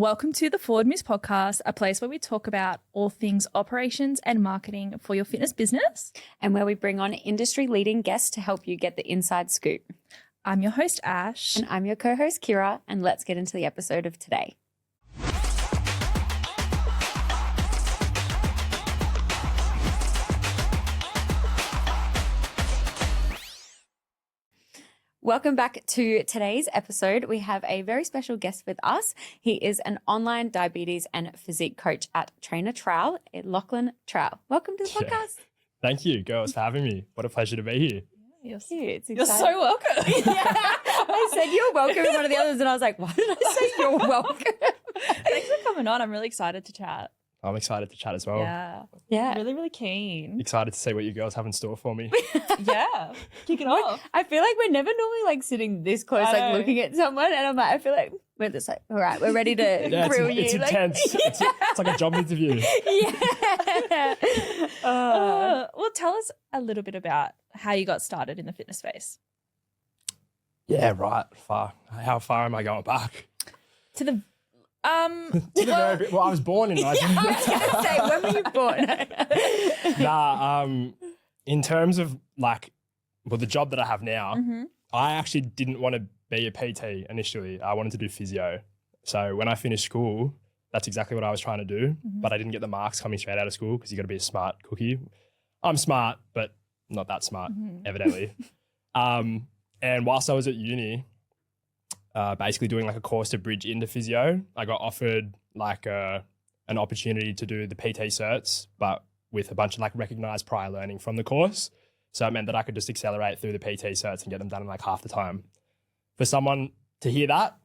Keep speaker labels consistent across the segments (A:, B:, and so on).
A: Welcome to the Forward Moves podcast, a place where we talk about all things operations and marketing for your fitness business.
B: And where we bring on industry-leading guests to help you get the inside scoop.
A: I'm your host, Ash.
B: And I'm your co-host, Kira. And let's get into the episode of today. Welcome back to today's episode. We have a very special guest with us. He is an online diabetes and physique coach at Trainer Trowell, Lachlan Trowell. Welcome to the podcast.
C: Thank you, girls, for having me. What a pleasure to be here.
B: You're cute.
A: You're so welcome.
B: I said you're welcome in one of the others and I was like, why did I say you're welcome?
A: Thanks for coming on. I'm really excited to chat.
C: I'm excited to chat as well.
B: Yeah.
A: Really, really keen.
C: Excited to see what you girls have in store for me.
A: Yeah. Kick it off.
B: I feel like we're never normally like sitting this close, like looking at someone, and I'm like, I feel like we're just like, all right, we're ready to grill you.
C: It's intense. It's like a job interview.
B: Yeah.
A: Well, tell us a little bit about how you got started in the fitness space.
C: Right. How far am I going back?
A: To the
C: Well, I was born in 19...
B: I was going to say, when were you born?
C: In terms of the job that I have now, I actually didn't want to be a PT initially. I wanted to do physio. So when I finished school, that's exactly what I was trying to do. But I didn't get the marks coming straight out of school because you got to be a smart cookie. I'm smart, but not that smart, evidently. And whilst I was at uni, basically doing like a course to bridge into physio, I got offered an opportunity to do the PT certs, but with a bunch of like recognized prior learning from the course. So it meant that I could just accelerate through the PT certs and get them done in like half the time. For someone to hear that,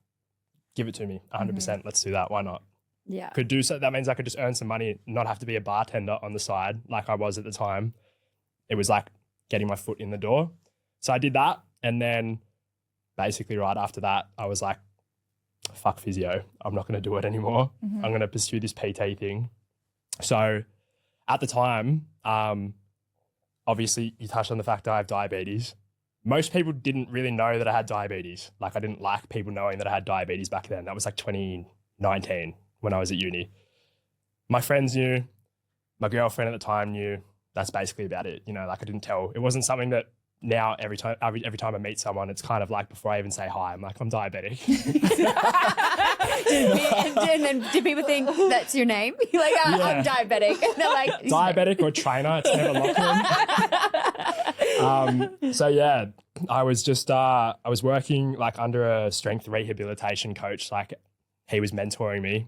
C: give it to me, 100%. Let's do that. Why not?
B: Yeah.
C: Could do so. That means I could just earn some money, not have to be a bartender on the side like I was at the time. It was like getting my foot in the door. So I did that, and then basically right after that, I was like, fuck physio. I'm not going to do it anymore. I'm going to pursue this PT thing. So at the time, obviously you touched on the fact that I have diabetes. Most people didn't really know that I had diabetes. Like I didn't like people knowing that I had diabetes back then. That was like 2019 when I was at uni. My friends knew, my girlfriend at the time knew. That's basically about it. You know, like I didn't tell. It wasn't something that now every time I meet someone, it's kind of like before I even say hi, I'm like, I'm diabetic.
B: And then do people think that's your name? You're like, I'm diabetic. And they're like,
C: diabetic or trainer, it's never Lachlan. So yeah, I was just, I was working like under a strength rehabilitation coach. Like he was mentoring me,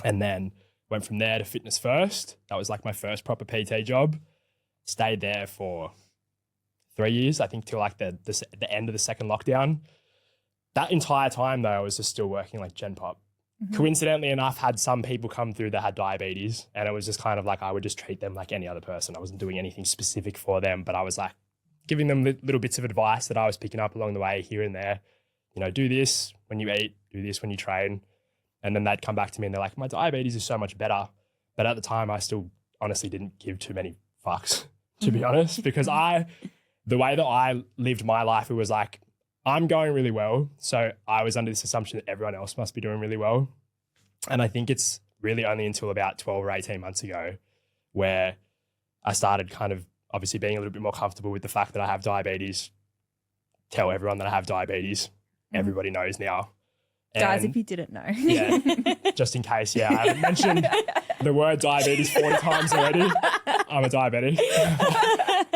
C: and then went from there to Fitness First. That was like my first proper PT job. Stayed there for 3 years, I think, till like the end of the second lockdown. That entire time though, I was just still working like Gen Pop. Coincidentally enough, had some people come through that had diabetes, and it was just kind of like I would just treat them like any other person. I wasn't doing anything specific for them, but I was like giving them little bits of advice that I was picking up along the way here and there. You know, do this when you eat, do this when you train. And then they'd come back to me and they're like, my diabetes is so much better. But at the time, I still honestly didn't give too many fucks, to be honest, because the way that I lived my life, it was like, I'm going really well. So I was under this assumption that everyone else must be doing really well. And I think it's really only until about 12 or 18 months ago where I started kind of obviously being a little bit more comfortable with the fact that I have diabetes. Tell everyone that I have diabetes. Everybody knows now.
A: guys, if you didn't know.
C: Yeah, just in case. Yeah, I haven't mentioned the word diabetes 40 times already. I'm a diabetic.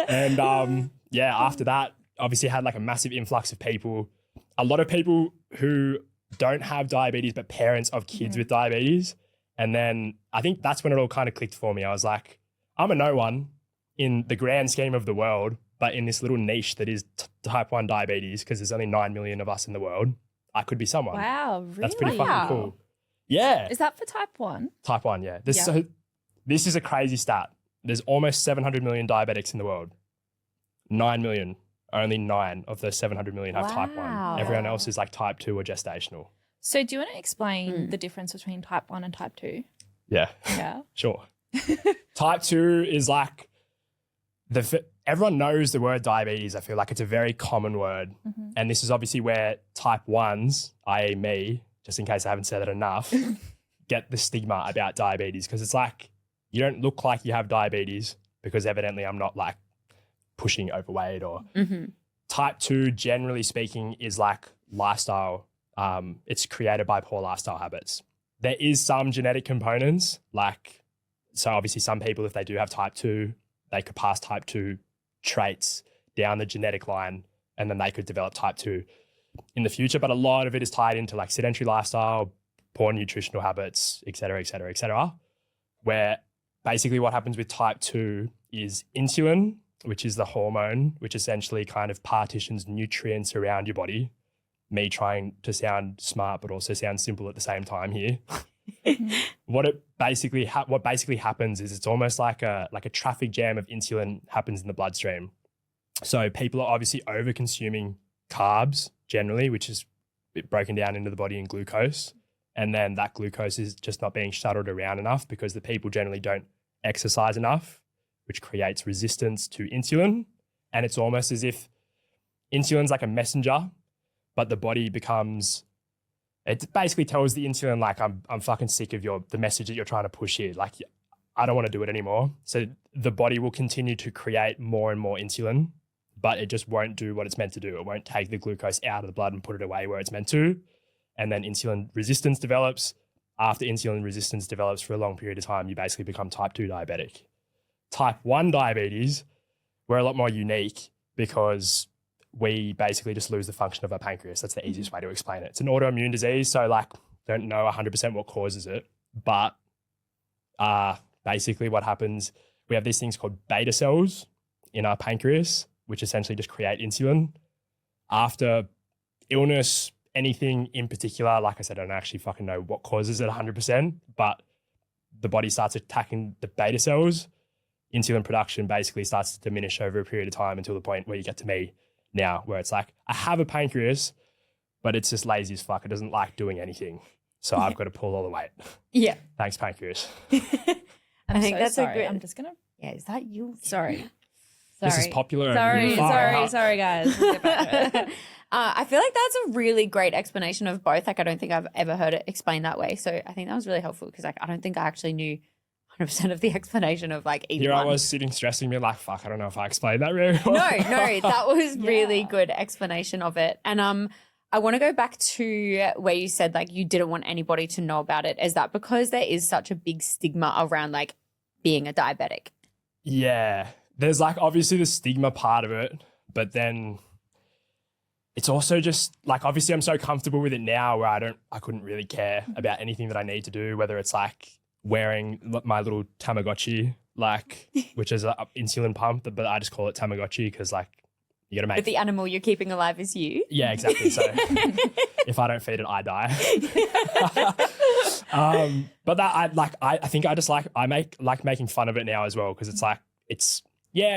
C: And after that, obviously had like a massive influx of people. A lot of people who don't have diabetes, but parents of kids with diabetes. And then I think that's when it all kind of clicked for me. I was like, I'm a no one in the grand scheme of the world, but in this little niche that is type 1 diabetes, because there's only 9 million of us in the world, I could be someone.
A: Wow, really?
C: That's pretty fucking cool. Yeah.
A: Is that for type 1?
C: Type 1, yeah. So this is a crazy stat. There's almost 700 million diabetics in the world. 9 million. Only 9 of those 700 million have type 1. Everyone else is like type 2 or gestational.
A: So do you want to explain the difference between type 1 and type 2?
C: Yeah.
A: Yeah.
C: Sure. Type 2 is like, everyone knows the word diabetes. I feel like it's a very common word. And this is obviously where type 1s, i.e. me, just in case I haven't said it enough, get the stigma about diabetes because it's like you don't look like you have diabetes because evidently I'm not like pushing overweight or type 2, generally speaking, is like lifestyle. It's created by poor lifestyle habits. There is some genetic components, like, so obviously some people, if they do have type 2, they could pass type 2 traits down the genetic line and then they could develop type 2 in the future. But a lot of it is tied into like sedentary lifestyle, poor nutritional habits, et cetera, where basically what happens with type 2 is insulin, which is the hormone, which essentially kind of partitions nutrients around your body. Me trying to sound smart, but also sound simple at the same time here. What basically happens is it's almost like a traffic jam of insulin happens in the bloodstream. So people are obviously over consuming carbs generally, which is broken down into the body in glucose. And then that glucose is just not being shuttled around enough because the people generally don't exercise enough, which creates resistance to insulin. And it's almost as if insulin's like a messenger, but the body becomes, it basically tells the insulin, like, I'm fucking sick of the message that you're trying to push here. Like, I don't want to do it anymore. So the body will continue to create more and more insulin, but it just won't do what it's meant to do. It won't take the glucose out of the blood and put it away where it's meant to. And then insulin resistance develops. After insulin resistance develops for a long period of time, you basically become type 2 diabetic. Type 1 diabetes, we're a lot more unique because we basically just lose the function of our pancreas. That's the easiest way to explain it. It's an autoimmune disease, so like don't know 100% what causes it, but basically what happens, we have these things called beta cells in our pancreas, which essentially just create insulin. After illness, anything in particular, like I said, I don't actually fucking know what causes it 100%, but the body starts attacking the beta cells. Insulin production basically starts to diminish over a period of time until the point where you get to me now, where it's like, I have a pancreas, but it's just lazy as fuck. It doesn't like doing anything. So I've got to pull all the weight.
B: Yeah.
C: Thanks, pancreas.
B: I think that's
A: sorry.
B: a good.
A: I'm just going to.
B: Yeah, is that you?
A: Sorry.
C: This is popular.
A: Sorry, guys. We'll get back to it.
B: I feel like that's a really great explanation of both. Like, I don't think I've ever heard it explained that way. So I think that was really helpful because, like, I don't think I actually knew 100% of the explanation of like either
C: Here
B: one.
C: I was sitting stressing me like, fuck, I don't know if I explained that really well.
B: No, that was really good explanation of it. And I want to go back to where you said like you didn't want anybody to know about it. Is that because there is such a big stigma around like being a diabetic?
C: Yeah. There's like obviously the stigma part of it, but then it's also just like, obviously I'm so comfortable with it now where I couldn't really care about anything that I need to do, whether it's like wearing my little Tamagotchi, like, which is an insulin pump, but I just call it Tamagotchi because like you got to make.
B: But the animal you're keeping alive is you.
C: Yeah, exactly. So if I don't feed it, I die. But that I think I just I like making fun of it now as well because it's like it's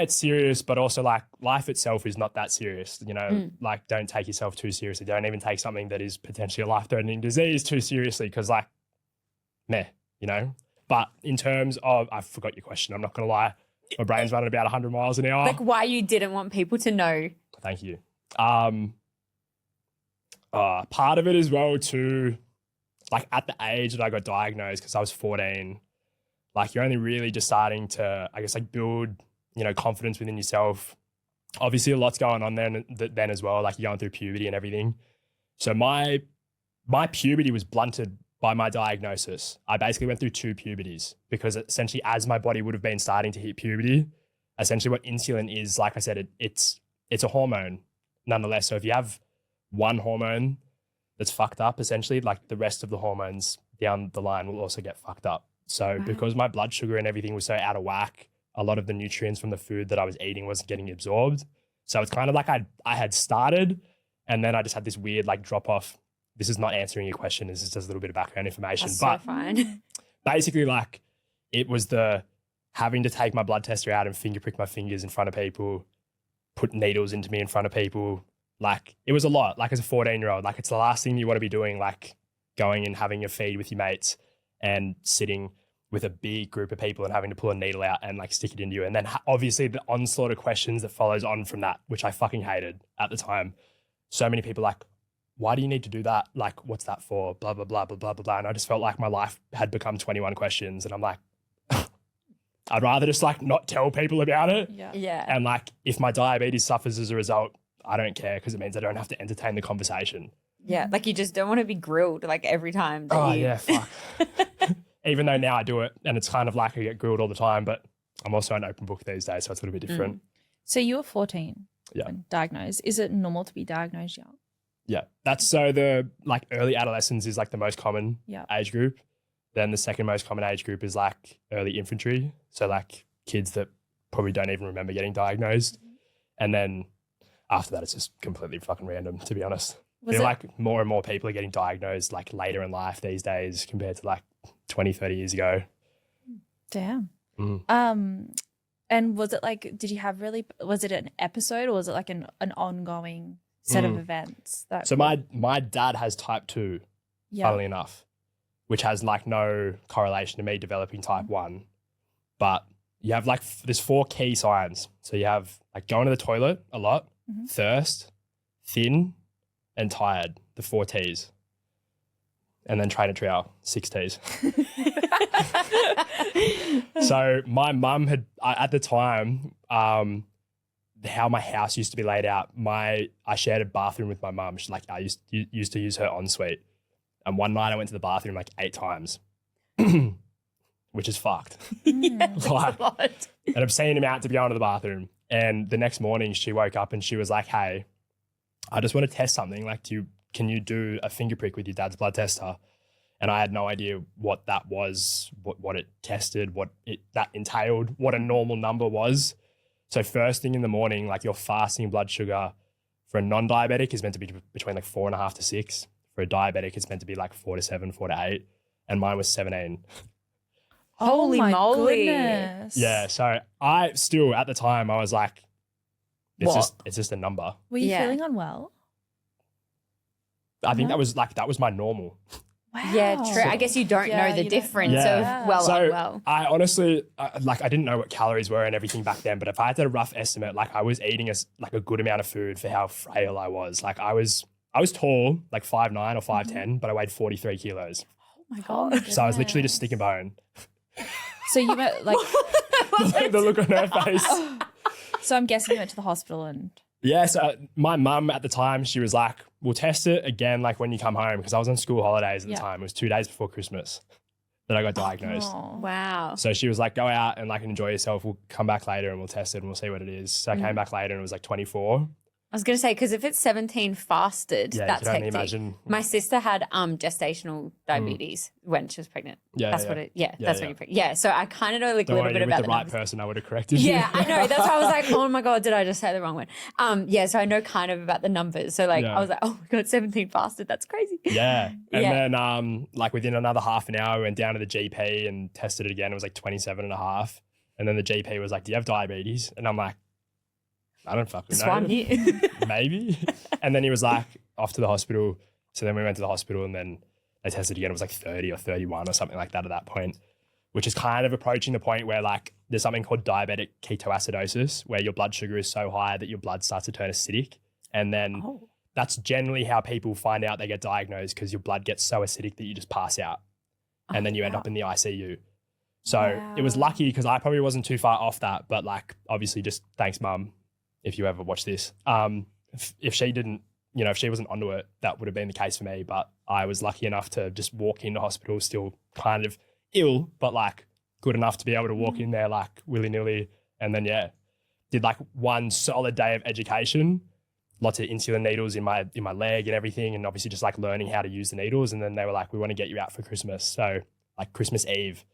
C: serious, but also like life itself is not that serious. You know, like don't take yourself too seriously. Don't even take something that is potentially a life-threatening disease too seriously because like, meh. You know, but in terms of, I forgot your question. I'm not going to lie. My brain's running about 100 miles an hour.
B: Like why you didn't want people to know.
C: Thank you. Part of it as well too, like at the age that I got diagnosed, because I was 14, like you're only really just starting to, I guess, like build, you know, confidence within yourself. Obviously a lot's going on then as well. Like you're going through puberty and everything. So my puberty was blunted by my diagnosis. I basically went through 2 puberties because essentially as my body would have been starting to hit puberty, essentially what insulin is, like I said, it's a hormone nonetheless. So if you have one hormone that's fucked up, essentially like the rest of the hormones down the line will also get fucked up. So because my blood sugar and everything was so out of whack, a lot of the nutrients from the food that I was eating wasn't getting absorbed. So it's kind of like I had started and then I just had this weird like drop off. This is not answering your question. This is just a little bit of background information.
B: That's
C: but
B: so fine.
C: Basically, like it was the having to take my blood tester out and finger prick my fingers in front of people, put needles into me in front of people. Like it was a lot. Like as a 14-year-old, like it's the last thing you want to be doing. Like going and having your feed with your mates and sitting with a big group of people and having to pull a needle out and like stick it into you. And then obviously the onslaught of questions that follows on from that, which I fucking hated at the time. So many people like, why do you need to do that? Like, what's that for? Blah, blah, blah, blah, blah, blah, blah. And I just felt like my life had become 21 questions. And I'm like, I'd rather just like not tell people about it.
B: Yeah.
C: And like, if my diabetes suffers as a result, I don't care because it means I don't have to entertain the conversation.
B: Yeah. Like you just don't want to be grilled like every time. That
C: Yeah, fuck. Even though now I do it and it's kind of like I get grilled all the time, but I'm also an open book these days, so it's a little bit different.
A: So you were 14
C: Yeah.
A: when diagnosed. Is it normal to be diagnosed young?
C: Yeah. That's so the like early adolescence is like the most common age group. Then the second most common age group is like early infantry. So like kids that probably don't even remember getting diagnosed. And then after that, it's just completely fucking random, to be honest. I feel like more and more people are getting diagnosed like later in life these days compared to like 20, 30 years ago.
A: Damn.
C: Mm.
A: And was it like, was it an episode or was it like an ongoing set of events?
C: So my dad has type 2, funnily enough, which has like no correlation to me developing type 1. But you have like, there's 4 key signs. So you have like going to the toilet a lot, thirst, thin, and tired, the 4 T's. And then trainer trowel, 6 T's. So my mum had, at the time, how my house used to be laid out, I shared a bathroom with my mum. I used to use her ensuite. And one night I went to the bathroom like 8 times, which is fucked.
B: That's a lot.
C: An obscene amount to be going to the bathroom. And the next morning she woke up and she was like, hey, I just want to test something. Like, can you do a finger prick with your dad's blood tester? And I had no idea what that was, what it tested, that entailed, what a normal number was. So first thing in the morning, like your fasting blood sugar for a non-diabetic is meant to be between like 4.5 to 6. For a diabetic, it's meant to be like 4 to 7, 4 to 8. And mine was 17.
B: Holy moly.
A: Goodness.
C: Yeah. So I still, at the time, I was like, it's just a number.
A: Were you feeling unwell?
C: I think that was my normal.
A: Wow.
B: Yeah, true. I guess you don't know the difference of unwell.
C: I honestly, I didn't know what calories were and everything back then, but if I had a rough estimate, like I was eating a good amount of food for how frail I was. Like I was tall, like 5'9" or 5'10", but I weighed 43 kilos.
B: Oh my God.
C: So I was literally just stick and bone.
A: So you were like...
C: the look on her face.
A: So I'm guessing you went to the hospital and...
C: Yeah, so my mum at the time, she was like, we'll test it again like when you come home, because I was on school holidays at the time. It was 2 days before Christmas that I got diagnosed.
A: Oh.
B: Wow.
C: So she was like, go out and like enjoy yourself. We'll come back later and we'll test it and we'll see what it is. So I came back later and it was like 24.
B: I was going to say, because if it's 17 fasted, that's
C: you can only
B: hectic.
C: imagine.
B: My sister had gestational diabetes when she was pregnant. That's what when you're pregnant. Yeah, so I kind of know like a little bit about
C: the right person, I would have corrected you.
B: Yeah, I know. That's why I was like, oh my God, did I just say the wrong one? So I know kind of about the numbers. So like I was like, oh my God, 17 fasted. That's crazy.
C: Yeah. And then like within another half an hour, we went down to the GP and tested it again. It was like 27.5. And then the GP was like, do you have diabetes? And I'm like, I don't fucking know.
B: One here.
C: Maybe. And then he was like, off to the hospital. So then we went to the hospital and then they tested again. It was like 30 or 31 or something like that at that point, which is kind of approaching the point where like there's something called diabetic ketoacidosis, where your blood sugar is so high that your blood starts to turn acidic. And then that's generally how people find out they get diagnosed, because your blood gets so acidic that you just pass out and then you end up in the ICU. So it was lucky because I probably wasn't too far off that, but like obviously just thanks, Mum, if you ever watch this. If she didn't, if she wasn't onto it, that would have been the case for me. But I was lucky enough to just walk into hospital still kind of ill, but like good enough to be able to walk in there like willy-nilly. And then, did like one solid day of education, lots of insulin needles in my leg and everything. And obviously just like learning how to use the needles. And then they were like, we want to get you out for Christmas. So like Christmas Eve,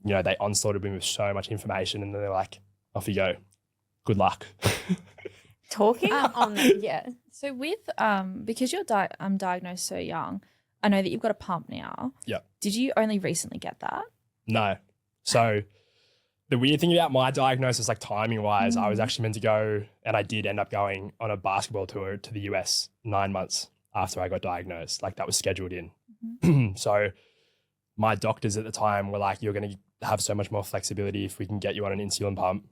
C: they onslaughted me with so much information. And then they're like, off you go. Good luck.
B: Talking on that,
A: So with because you're diagnosed so young, I know that you've got a pump now.
C: Yeah.
A: Did you only recently get that?
C: No. So the weird thing about my diagnosis, like timing wise, I was actually meant to go, and I did end up going on a basketball tour to the US 9 months after I got diagnosed. Like that was scheduled in. So my doctors at the time were like, you're going to have so much more flexibility if we can get you on an insulin pump.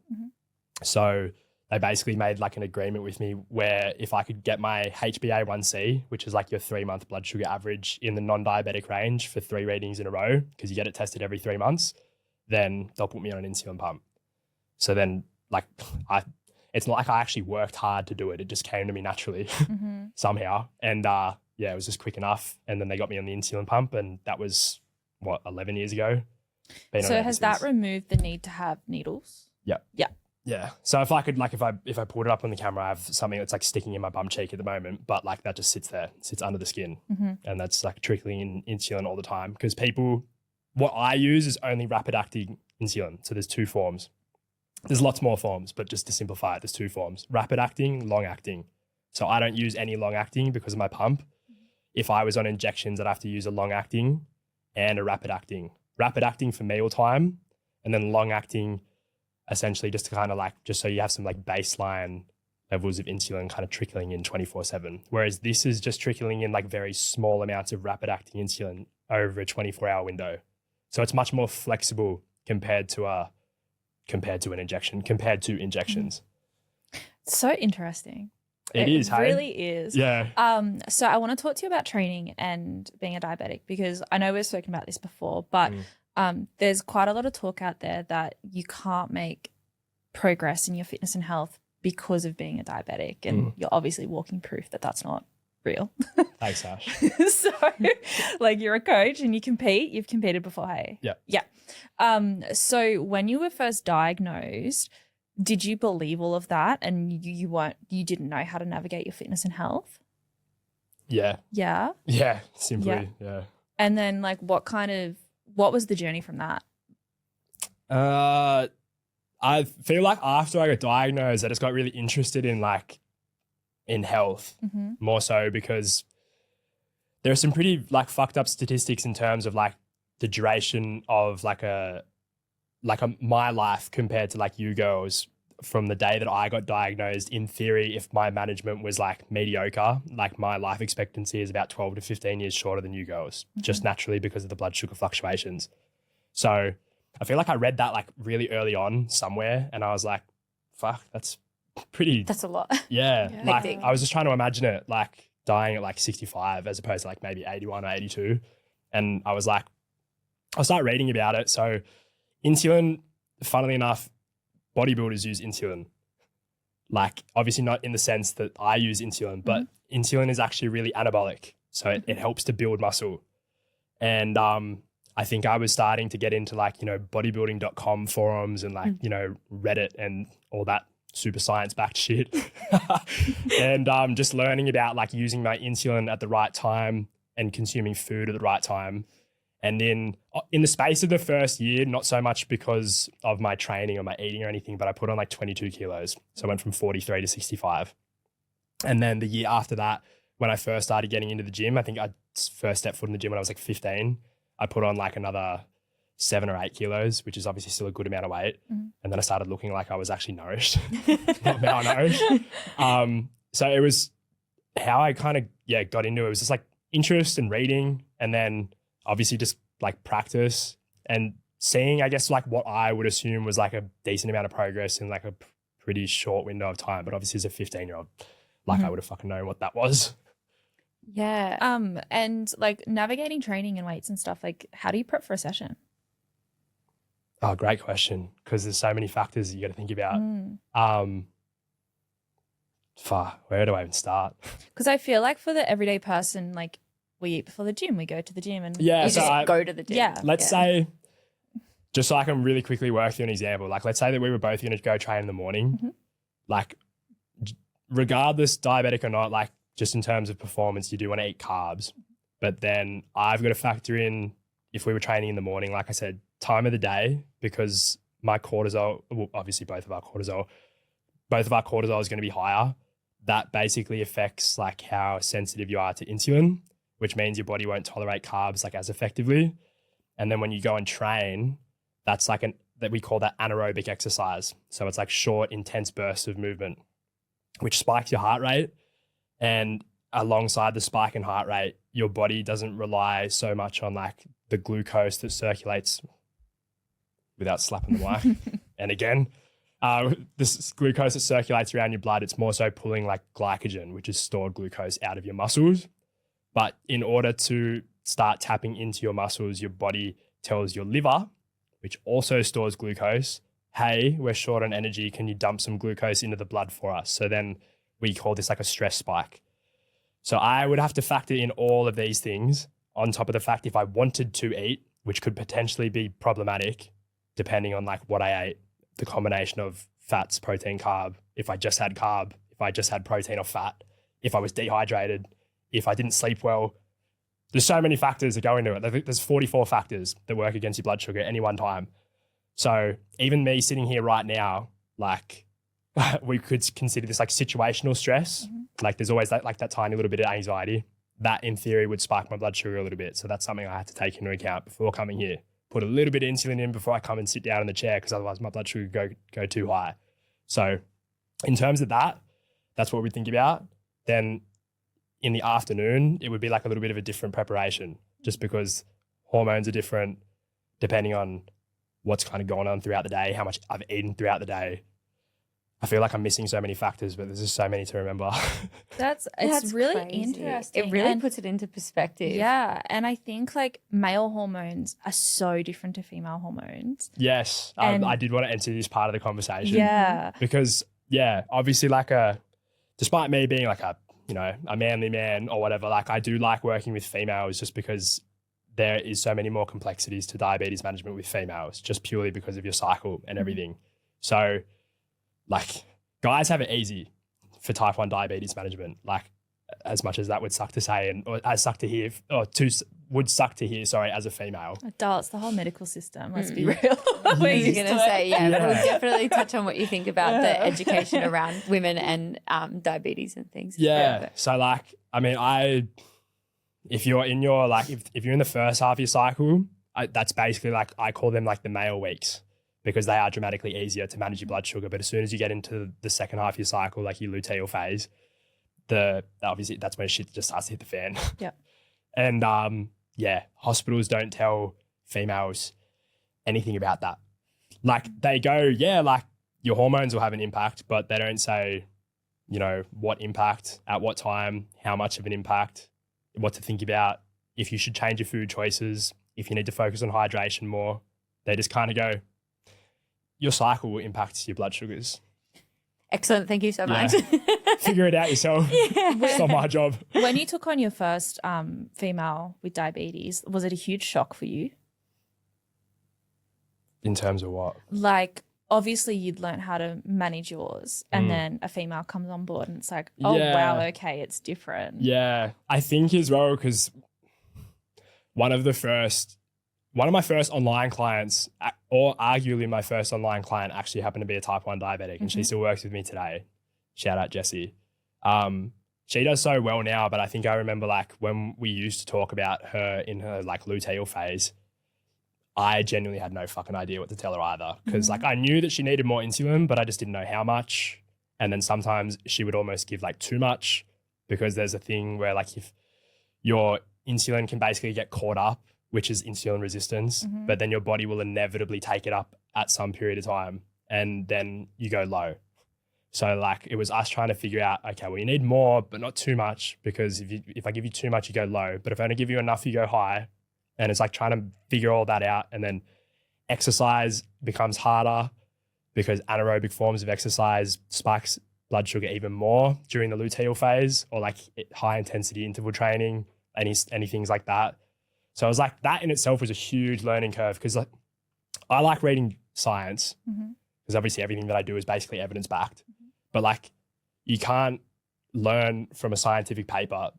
C: So they basically made like an agreement with me where if I could get my HbA1c, which is like your 3-month blood sugar average in the non-diabetic range for 3 readings in a row, because you get it tested every 3 months, then they'll put me on an insulin pump. So then like it's not like I actually worked hard to do it. It just came to me naturally somehow. And yeah, it was just quick enough. And then they got me on the insulin pump, and that was 11 years ago.
A: So has that removed the need to have needles?
C: Yeah.
A: Yeah.
C: Yeah. So if I could, like, if I pulled it up on the camera, I have something that's like sticking in my bum cheek at the moment, but like that just sits under the skin, and that's like trickling in insulin all the time. Because what I use is only rapid acting insulin. So there's 2 forms. There's lots more forms, but just to simplify it, there's 2 forms: rapid acting, long acting. So I don't use any long acting because of my pump. If I was on injections, I'd have to use a long acting and a rapid acting. Rapid acting for meal time, and then long acting essentially just to kind of like, just so you have some like baseline levels of insulin kind of trickling in 24/7. Whereas this is just trickling in like very small amounts of rapid acting insulin over a 24-hour window. So it's much more flexible compared to injections.
A: So interesting.
C: It is, hey?
A: Really is.
C: Yeah.
A: So I want to talk to you about training and being a diabetic, because I know we've spoken about this before, but there's quite a lot of talk out there that you can't make progress in your fitness and health because of being a diabetic, and you're obviously walking proof that that's not real.
C: Thanks, Ash.
A: So like, you're a coach and you compete. You've competed before, hey?
C: Yeah.
A: Yeah. So when you were first diagnosed, did you believe all of that, and you didn't know how to navigate your fitness and health?
C: Yeah.
A: Yeah.
C: Yeah. Simply. Yeah.
A: And then like, what was the journey from that?
C: I feel like after I got diagnosed, I just got really interested in health, more so because there are some pretty like fucked up statistics in terms of like the duration of my life compared to like you girls. From the day that I got diagnosed, in theory, if my management was like mediocre, like my life expectancy is about 12 to 15 years shorter than you girls, just naturally because of the blood sugar fluctuations. So I feel like I read that like really early on somewhere, and I was like, fuck, that's
B: a lot.
C: Yeah. Like
B: Hectic.
C: I was just trying to imagine it like dying at like 65 as opposed to like maybe 81 or 82. And I was like, I'll start reading about it. So insulin, funnily enough, bodybuilders use insulin. Like obviously not in the sense that I use insulin, but insulin is actually really anabolic. So it helps to build muscle. And I think I was starting to get into like, bodybuilding.com forums and like, Reddit and all that super science backed shit. And just learning about like using my insulin at the right time and consuming food at the right time. And then in the space of the first year, not so much because of my training or my eating or anything, but I put on like 22 kilos. So I went from 43 to 65. And then the year after that, when I first started getting into the gym, I think I first stepped foot in the gym when I was like 15. I put on like another 7 or 8 kilos, which is obviously still a good amount of weight. And then I started looking like I was actually nourished, not malnourished. So it was how I kind of, got into it. It was just like interest and reading, and then obviously just like practice and seeing, I guess, like what I would assume was like a decent amount of progress in like a pretty short window of time. But obviously as a 15-year-old, like I would have fucking known what that was.
A: Yeah. And like navigating training and weights and stuff, like how do you prep for a session?
C: Oh, great question. Because there's so many factors you got to think about. Where do I even start?
A: Because I feel like for the everyday person, like we eat before the gym, we go to the gym, and
B: you just go to the gym.
A: Yeah.
C: Let's say, just so I can really quickly work through an example, like let's say that we were both going to go train in the morning, like regardless, diabetic or not, like just in terms of performance, you do want to eat carbs. But then I've got to factor in, if we were training in the morning, like I said, time of the day, because my cortisol, well, obviously both of our cortisol is going to be higher. That basically affects like how sensitive you are to insulin, which means your body won't tolerate carbs like as effectively. And then when you go and train, that's like that we call that anaerobic exercise. So it's like short, intense bursts of movement, which spikes your heart rate. And alongside the spike in heart rate, your body doesn't rely so much on like the glucose that circulates, without slapping the mic. And again, This glucose that circulates around your blood, it's more so pulling like glycogen, which is stored glucose, out of your muscles. But in order to start tapping into your muscles, your body tells your liver, which also stores glucose, hey, we're short on energy. Can you dump some glucose into the blood for us? So then we call this like a stress spike. So I would have to factor in all of these things on top of the fact if I wanted to eat, which could potentially be problematic depending on like what I ate, the combination of fats, protein, carb, if I just had carb, if I just had protein or fat, if I was dehydrated, if I didn't sleep well. There's so many factors that go into it. There's 44 factors that work against your blood sugar at any one time. So even me sitting here right now, like we could consider this like situational stress. Like there's always that tiny little bit of anxiety that in theory would spike my blood sugar a little bit. So that's something I had to take into account before coming here. Put a little bit of insulin in before I come and sit down in the chair because otherwise my blood sugar would go too high. So in terms of that, that's what we think about. Then in the afternoon, it would be like a little bit of a different preparation just because hormones are different depending on what's kind of going on throughout the day, how much I've eaten throughout the day. I feel like I'm missing so many factors, but there's just so many to remember.
A: It's really
B: crazy.
A: interesting.
B: It really
A: And
B: puts it into perspective.
A: yeah, and I think like male hormones are so different to female hormones.
C: Yes,
A: And-
C: I did want to enter this part of the conversation.
A: Yeah.
C: Because, yeah, obviously despite me being like a manly man or whatever, like I do like working with females just because there is so many more complexities to diabetes management with females just purely because of your cycle and everything. So like guys have it easy for type 1 diabetes management, like as much as that would suck to say would suck to hear, as a female.
A: Adult, it's the whole medical system. Let's be
B: Mm.
A: real. We're
B: I was
A: used
B: going
A: to
B: to
A: it.
B: say, yeah,
C: Yeah.
B: we'll definitely touch on what you think about the education around women and diabetes and things.
C: Yeah. So like, I mean, if you're in your if you're in the first half of your cycle, that's basically like I call them like the male weeks because they are dramatically easier to manage your blood sugar. But as soon as you get into the second half of your cycle, like your luteal phase, obviously that's when shit just starts to hit the fan.
A: Yeah.
C: And hospitals don't tell females anything about that. Like they go, like your hormones will have an impact, but they don't say, what impact, at what time, how much of an impact, what to think about, if you should change your food choices, if you need to focus on hydration more. They just kind of go, your cycle will impact your blood sugars.
B: Excellent. Thank you so
C: Yeah.
B: much.
C: Figure it out yourself. It's not my job.
A: When you took on your first female with diabetes, was it a huge shock for you?
C: In terms of what?
A: Like, obviously you'd learn how to manage yours and then a female comes on board and it's like, oh,
C: Yeah.
A: wow, okay, it's different.
C: Yeah, I think as well because one of my first online clients, or arguably my first online client, actually happened to be a type 1 diabetic and she still works with me today. Shout out Jessie. She does so well now, but I think I remember like when we used to talk about her in her like luteal phase, I genuinely had no fucking idea what to tell her either because like I knew that she needed more insulin, but I just didn't know how much. And then sometimes she would almost give like too much because there's a thing where like if your insulin can basically get caught up, which is insulin resistance, but then your body will inevitably take it up at some period of time and then you go low. So like it was us trying to figure out, okay, well you need more, but not too much because if I give you too much, you go low. But if I only give you enough, you go high. And it's like trying to figure all that out. And then exercise becomes harder because anaerobic forms of exercise spikes blood sugar even more during the luteal phase or like high intensity interval training, any things like that. So I was like, that in itself was a huge learning curve because like I like reading science because obviously everything that I do is basically evidence backed. But like you can't learn from a scientific paper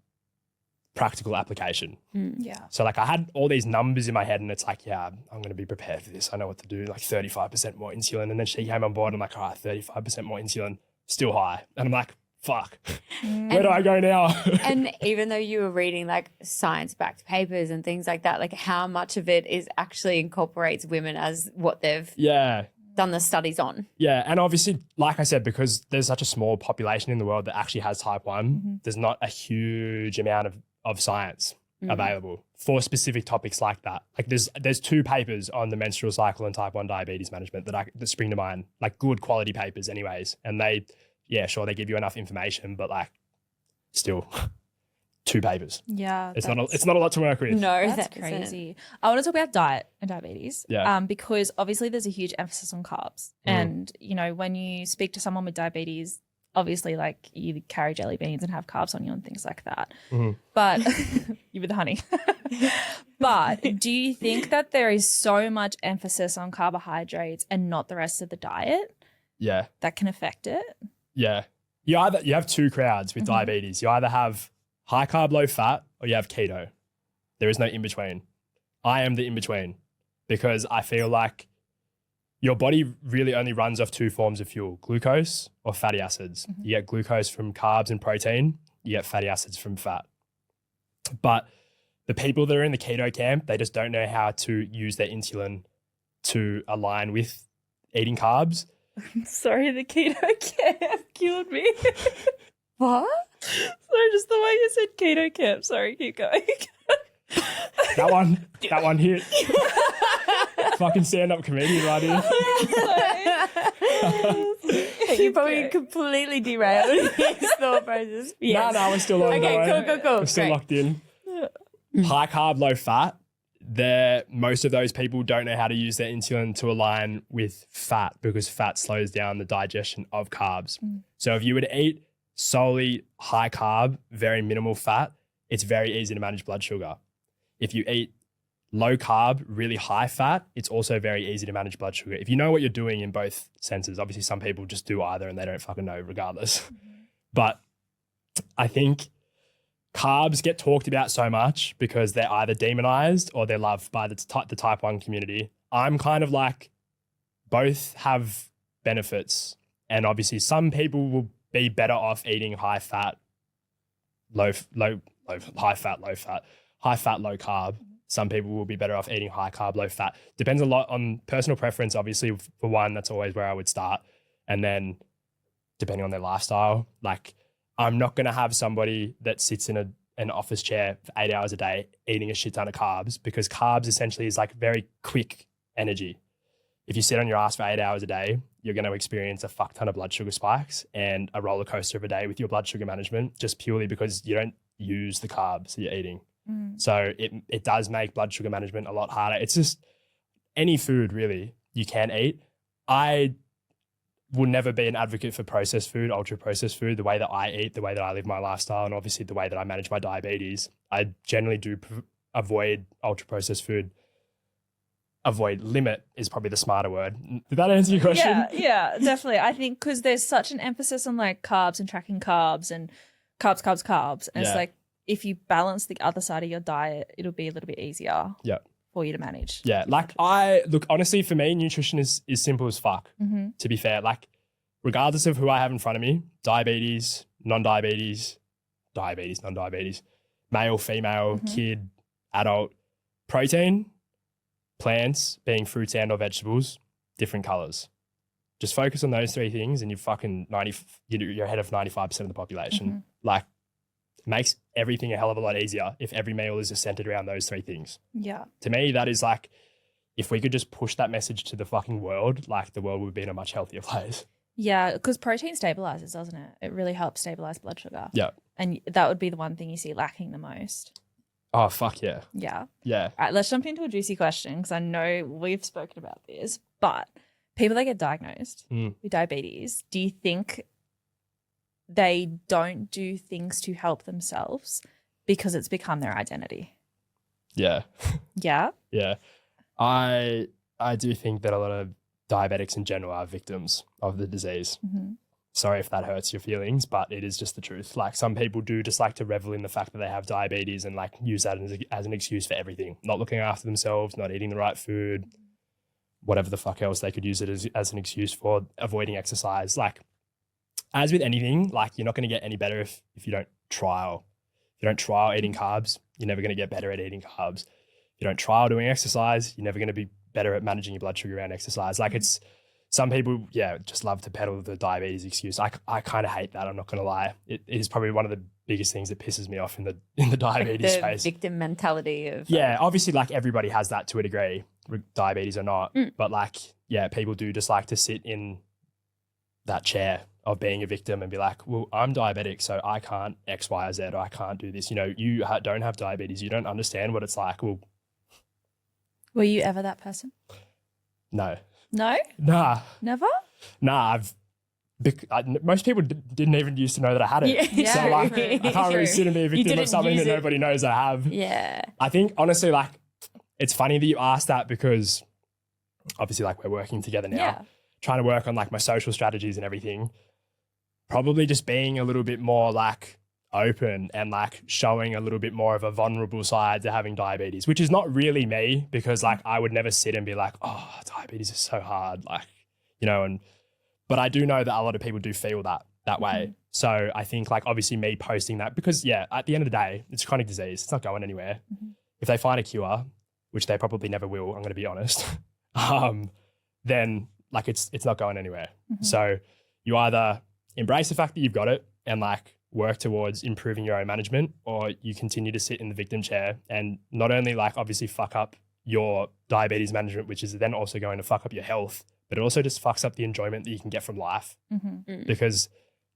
C: practical application.
A: Yeah.
C: So like I had all these numbers in my head and it's like, yeah, I'm going to be prepared for this. I know what to do, like 35% more insulin. And then she came on board and I'm like, all right, 35% more insulin, still high. And I'm like, fuck, where do I go now?
B: And even though you were reading like science-backed papers and things like that, like how much of it is actually incorporates women as what they've done the studies on?
C: Yeah. And obviously, like I said, because there's such a small population in the world that actually has type 1, there's not a huge amount of science available for specific topics like that. Like there's 2 papers on the menstrual cycle and type 1 diabetes management that spring to mind, like good quality papers anyways. And they give you enough information, but like still 2 papers.
A: Yeah.
C: It's not a lot to work with.
B: No,
A: That's crazy. I want to talk about diet and diabetes.
C: Yeah.
A: Because obviously there's a huge emphasis on carbs. And, you know, when you speak to someone with diabetes, obviously like you carry jelly beans and have carbs on you and things like that. But you with the honey. But do you think that there is so much emphasis on carbohydrates and not the rest of the diet
C: Yeah.
A: that can affect it?
C: Yeah. You have 2 crowds with diabetes. You either have high carb, low fat, or you have keto. There is no in between. I am the in between because I feel like your body really only runs off 2 forms of fuel, glucose or fatty acids. You get glucose from carbs and protein. You get fatty acids from fat. But the people that are in the keto camp, they just don't know how to use their insulin to align with eating carbs.
A: Sorry, the keto camp killed me.
B: What?
A: Sorry, just the way you said keto camp. Sorry, keep going.
C: That one hit. Fucking stand-up comedian right here.
B: You probably completely derailed his thought process. Yes.
C: No, we're still on.
B: Okay, cool.
C: We're still
B: Great.
C: locked in. High carb, low fat. Most of those people don't know how to use their insulin to align with fat because fat slows down the digestion of carbs. So if you were to eat solely high carb, very minimal fat, it's very easy to manage blood sugar. If you eat low carb, really high fat, it's also very easy to manage blood sugar. If you know what you're doing in both senses, obviously some people just do either and they don't fucking know regardless. But I think carbs get talked about so much because they're either demonized or they're loved by the type 1 community. I'm kind of like both have benefits, and obviously some people will be better off eating high fat, low carb. Some people will be better off eating high carb, low fat. Depends a lot on personal preference. Obviously, for one, that's always where I would start. And then depending on their lifestyle, like I'm not going to have somebody that sits in an office chair for 8 hours a day eating a shit ton of carbs, because carbs essentially is like very quick energy. If you sit on your ass for 8 hours a day, you're going to experience a fuck ton of blood sugar spikes and a roller coaster of a day with your blood sugar management, just purely because you don't use the carbs that you're eating. So it does make blood sugar management a lot harder. It's just any food really you can eat. I will never be an advocate for processed food, ultra processed food, the way that I eat, the way that I live my lifestyle, and obviously the way that I manage my diabetes. I generally do avoid ultra processed food. Limit is probably the smarter word. Did that answer your question?
A: Yeah, definitely. I think because there's such an emphasis on like carbs and tracking carbs and carbs. And it's like, if you balance the other side of your diet, it'll be a little bit easier for you to manage.
C: Yeah. Like honestly, for me, nutrition is simple as fuck, to be fair. Like regardless of who I have in front of me, diabetes, non-diabetes, male, female, kid, adult, protein, plants, being fruits and or vegetables, different colors. Just focus on those 3 things and you're ahead of 95% of the population. Like, makes everything a hell of a lot easier if every meal is just centered around those 3 things.
A: Yeah.
C: To me, that is like, if we could just push that message to the fucking world, like the world would be in a much healthier place.
A: Yeah, because protein stabilizes, doesn't it? It really helps stabilize blood sugar.
C: Yeah.
A: And that would be the one thing you see lacking the most.
C: Oh, fuck yeah.
A: Yeah.
C: Yeah.
A: All right, let's jump into a juicy question because I know we've spoken about this, but people that get diagnosed with diabetes, do you think they don't do things to help themselves because it's become their identity?
C: Yeah.
A: Yeah?
C: Yeah. I do think that a lot of diabetics in general are victims of the disease. Sorry if that hurts your feelings, but it is just the truth. Like some people do just like to revel in the fact that they have diabetes and like use that as an excuse for everything. Not looking after themselves, not eating the right food, whatever the fuck else they could use it as an excuse for, avoiding exercise. Like, as with anything, like you're not going to get any better if you don't trial. If you don't trial eating carbs, you're never going to get better at eating carbs. If you don't trial doing exercise, you're never going to be better at managing your blood sugar around exercise. Like it's, some people, just love to peddle the diabetes excuse. I kind of hate that. I'm not going to lie. It is probably one of the biggest things that pisses me off in the diabetes
B: the
C: space.
B: victim mentality of
C: Yeah, obviously, like everybody has that to a degree, diabetes or not. But like, yeah, people do just like to sit in that chair of being a victim and be like, well, I'm diabetic, so I can't X, Y, or Z, or I can't do this. You know, you don't have diabetes. You don't understand what it's like. Well,
A: Were you ever that person?
C: no.
A: No?
C: Nah.
A: Never?
C: Nah, most people didn't even used to know that I had it.
B: Yeah.
C: So like,
A: True.
C: I can't really sit and be a victim
B: didn't
C: of something
B: use
C: that
B: it.
C: nobody knows I have.
B: Yeah.
C: I think honestly, like, it's funny that you asked that because obviously, like, we're working together now,
A: Yeah.
C: trying to work on like my social strategies and everything. Probably just being a little bit more like open and like showing a little bit more of a vulnerable side to having diabetes, which is not really me, because like I would never sit and be like, oh, diabetes is so hard, like, you know, but I do know that a lot of people do feel that way. So I think like obviously me posting that, because yeah, at the end of the day, it's a chronic disease. It's not going anywhere. If they find a cure, which they probably never will, I'm going to be honest, then like it's not going anywhere. So you either embrace the fact that you've got it and like work towards improving your own management, or you continue to sit in the victim chair and not only like obviously fuck up your diabetes management, which is then also going to fuck up your health, but it also just fucks up the enjoyment that you can get from life. Because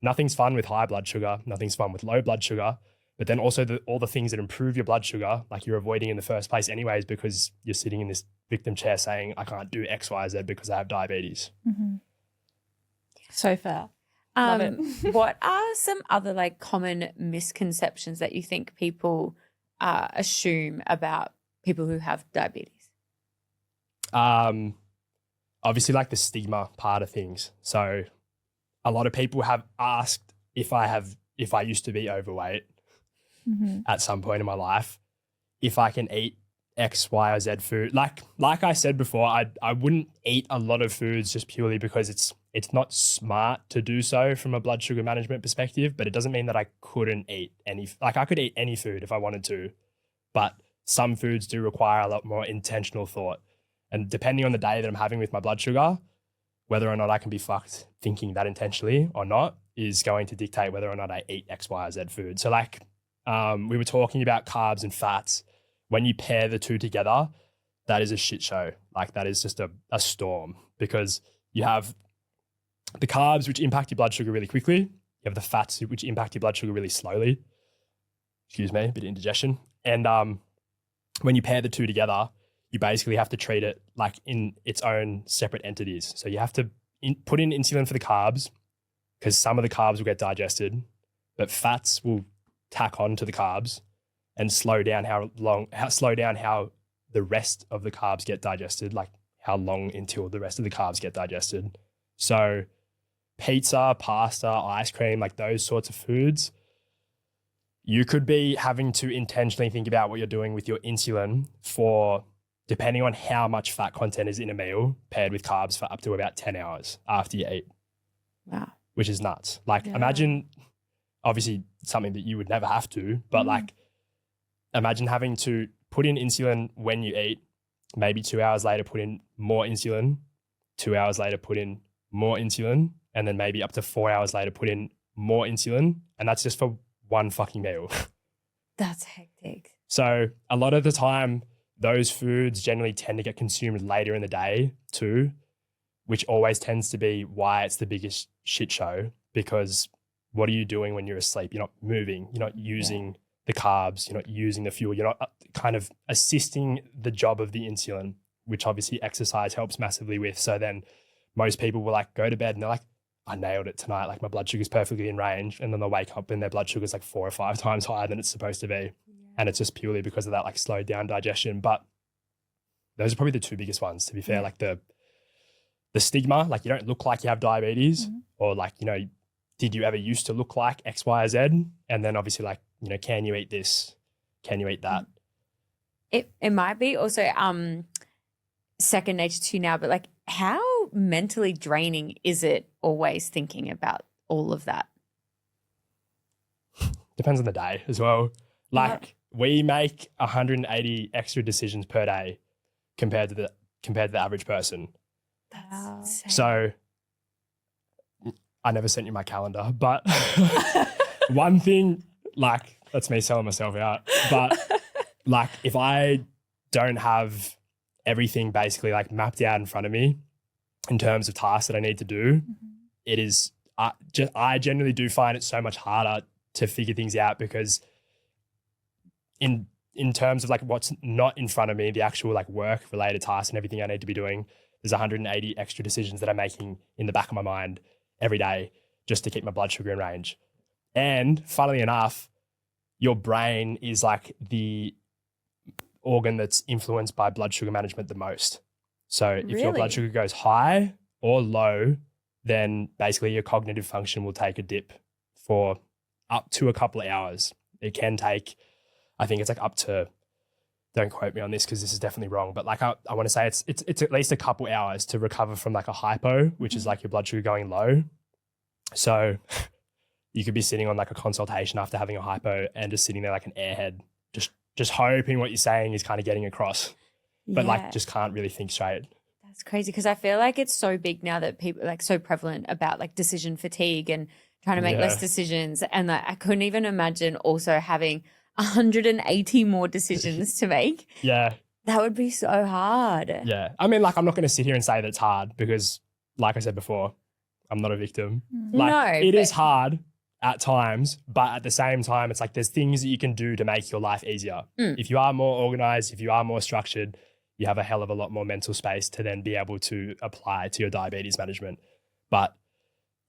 C: nothing's fun with high blood sugar, nothing's fun with low blood sugar, but then also all the things that improve your blood sugar, like you're avoiding in the first place anyways, because you're sitting in this victim chair saying, I can't do X, Y, Z because I have diabetes.
A: So fair. Love it.
B: What are some other like common misconceptions that you think people assume about people who have diabetes?
C: Obviously like the stigma part of things. So a lot of people have asked if I used to be overweight at some point in my life, if I can eat X, Y, or Z food. Like I said before, I wouldn't eat a lot of foods just purely because it's not smart to do so from a blood sugar management perspective, but it doesn't mean that I couldn't eat I could eat any food if I wanted to, but some foods do require a lot more intentional thought. And depending on the day that I'm having with my blood sugar, whether or not I can be fucked thinking that intentionally or not is going to dictate whether or not I eat X, Y, or Z food. So like we were talking about carbs and fats. When you pair the two together, that is a shit show. Like that is just a storm, because you have the carbs, which impact your blood sugar really quickly. You have the fats, which impact your blood sugar really slowly. Excuse me, a bit of indigestion. And when you pair the two together, you basically have to treat it like in its own separate entities. So you have to put in insulin for the carbs, because some of the carbs will get digested, but fats will tack on to the carbs and slow down how the rest of the carbs get digested, like how long until the rest of the carbs get digested. So pizza, pasta, ice cream, like those sorts of foods, you could be having to intentionally think about what you're doing with your insulin for, depending on how much fat content is in a meal, paired with carbs for up to about 10 hours after you eat.
B: Wow.
C: Which is nuts. Like imagine, obviously something that you would never have to, but like imagine having to put in insulin when you eat, maybe 2 hours later put in more insulin, 2 hours later put in more insulin, and then maybe up to 4 hours later put in more insulin. And that's just for one fucking meal.
B: That's hectic.
C: So a lot of the time, those foods generally tend to get consumed later in the day too, which always tends to be why it's the biggest shit show, because what are you doing when you're asleep? You're not moving, you're not using the carbs, you're not using the fuel, you're not kind of assisting the job of the insulin, which obviously exercise helps massively with. So then most people will like go to bed and they're like, I nailed it tonight. Like my blood sugar's perfectly in range. And then they'll wake up and their blood sugar's like 4 or 5 times higher than it's supposed to be. Yeah. And it's just purely because of that like slowed down digestion. But those are probably the two biggest ones, to be fair. Like the stigma, like you don't look like you have diabetes, or like, you know, did you ever used to look like X, Y, or Z? And then obviously like, you know, can you eat this? Can you eat that?
B: It might be also second nature to you now, but like how mentally draining is it always thinking about all of that?
C: Depends on the day as well. Like we make 180 extra decisions per day compared to the average person.
B: That's insane.
C: So I never sent you my calendar, but one thing like that's me selling myself out. But like if I don't have everything basically like mapped out in front of me in terms of tasks that I need to do, it is, I generally do find it so much harder to figure things out because in terms of like what's not in front of me, the actual like work related tasks and everything I need to be doing, there's 180 extra decisions that I'm making in the back of my mind every day just to keep my blood sugar in range. And funnily enough, your brain is like the organ that's influenced by blood sugar management the most. So if your blood sugar goes high or low, then basically your cognitive function will take a dip for up to a couple of hours. It can take, I think it's like up to, don't quote me on this because this is definitely wrong, but like I want to say it's at least a couple hours to recover from like a hypo, which is like your blood sugar going low. So you could be sitting on like a consultation after having a hypo and just sitting there like an airhead, just hoping what you're saying is kind of getting across, but like just can't really think straight.
B: That's crazy because I feel like it's so big now that people like so prevalent about like decision fatigue and trying to make less decisions. And like, I couldn't even imagine also having 180 more decisions to make.
C: Yeah.
B: That would be so hard.
C: Yeah. I mean, like, I'm not going to sit here and say that it's hard because, like I said before, I'm not a victim. Like, it is hard at times, but at the same time, it's like there's things that you can do to make your life easier. If you are more organized, if you are more structured, you have a hell of a lot more mental space to then be able to apply to your diabetes management. But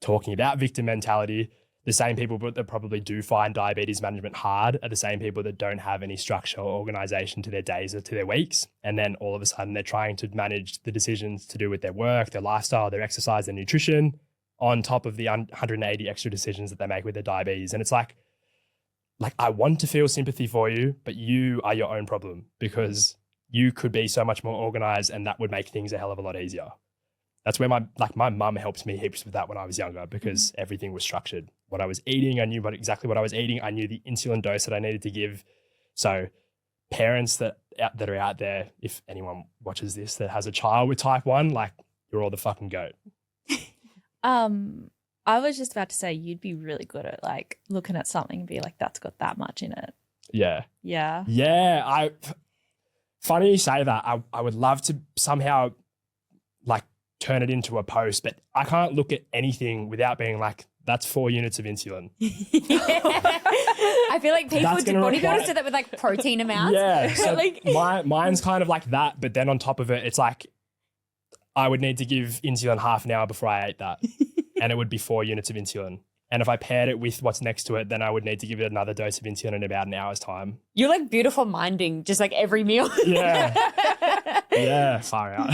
C: talking about victim mentality, the same people that probably do find diabetes management hard are the same people that don't have any structure or organization to their days or to their weeks. And then all of a sudden they're trying to manage the decisions to do with their work, their lifestyle, their exercise, their nutrition on top of the 180 extra decisions that they make with their diabetes. And it's like I want to feel sympathy for you, but you are your own problem because you could be so much more organized and that would make things a hell of a lot easier. That's where my mum helped me heaps with that when I was younger because everything was structured. What I was eating, I knew exactly what I was eating. I knew the insulin dose that I needed to give. So parents that are out there, if anyone watches this that has a child with type 1, like you're all the fucking goat.
A: I was just about to say you'd be really good at like looking at something and be like, that's got that much in it.
C: Yeah.
A: Yeah.
C: Yeah. Funny you say that. I would love to somehow like turn it into a post, but I can't look at anything without being like, that's 4 units of insulin.
B: I feel like bodybuilders do that with like protein amounts.
C: Yeah. So like, mine's kind of like that, but then on top of it, it's like I would need to give insulin half an hour before I ate that. And it would be 4 units of insulin. And if I paired it with what's next to it, then I would need to give it another dose of insulin in about an hour's time.
B: You're like beautiful minding just like every meal.
C: Yeah. Yeah, far out.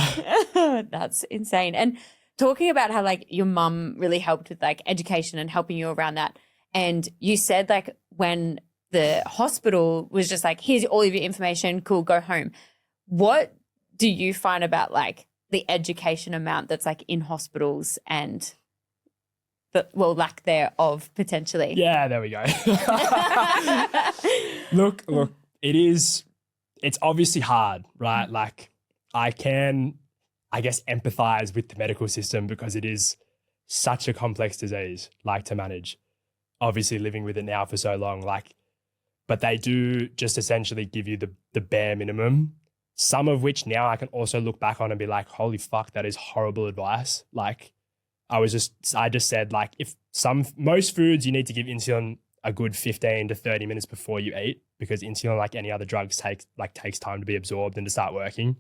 B: That's insane. And talking about how like your mum really helped with like education and helping you around that. And you said like when the hospital was just like, here's all of your information, cool, go home. What do you find about like the education amount that's like in hospitals and lack thereof potentially?
C: Yeah, there we go. Look, it's obviously hard, right? Like I can, I guess, empathize with the medical system because it is such a complex disease, like to manage. Obviously living with it now for so long, like, but they do just essentially give you the bare minimum, some of which now I can also look back on and be like, holy fuck, that is horrible advice. Like I just said like most foods you need to give insulin a good 15 to 30 minutes before you eat because insulin, like any other drugs, takes time to be absorbed and to start working.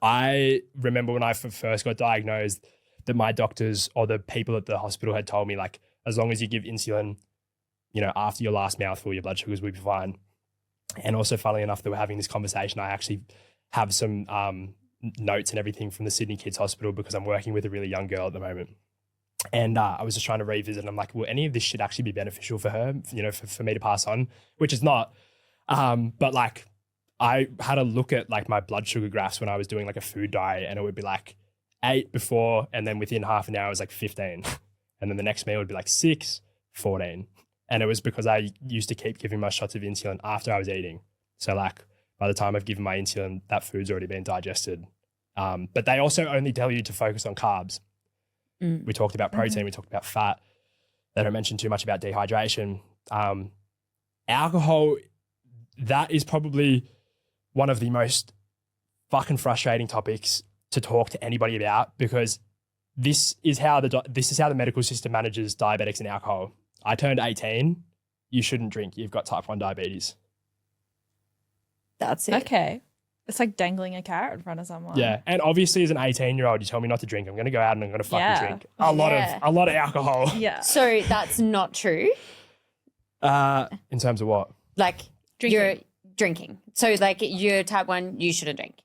C: I remember when I first got diagnosed that my doctors or the people at the hospital had told me like, as long as you give insulin, after your last mouthful, your blood sugars will be fine. And also, funnily enough, that we're having this conversation, I actually have some notes and everything from the Sydney Kids Hospital because I'm working with a really young girl at the moment. And I was just trying to revisit and I'm like, will any of this shit actually be beneficial for her, for me to pass on, which is not. But like I had a look at like my blood sugar graphs when I was doing like a food diet and it would be like 8 before and then within half an hour it was like 15. And then the next meal would be like 6, 14. And it was because I used to keep giving my shots of insulin after I was eating. So like by the time I've given my insulin, that food's already been digested. But they also only tell you to focus on carbs. We talked about protein, we talked about fat. They don't mention too much about dehydration. alcohol, that is probably one of the most fucking frustrating topics to talk to anybody about, because this is how the medical system manages diabetics and alcohol. I turned 18. You shouldn't drink. You've got type 1 diabetes.
B: That's it.
A: Okay. It's like dangling a carrot in front of someone.
C: Yeah. And obviously as an 18-year-old, you tell me not to drink. I'm going to go out and I'm going to fucking drink a lot of alcohol.
A: Yeah.
B: So that's not true.
C: In terms of what?
B: Like
A: Drinking.
B: you're drinking. So like you're type 1, you shouldn't drink.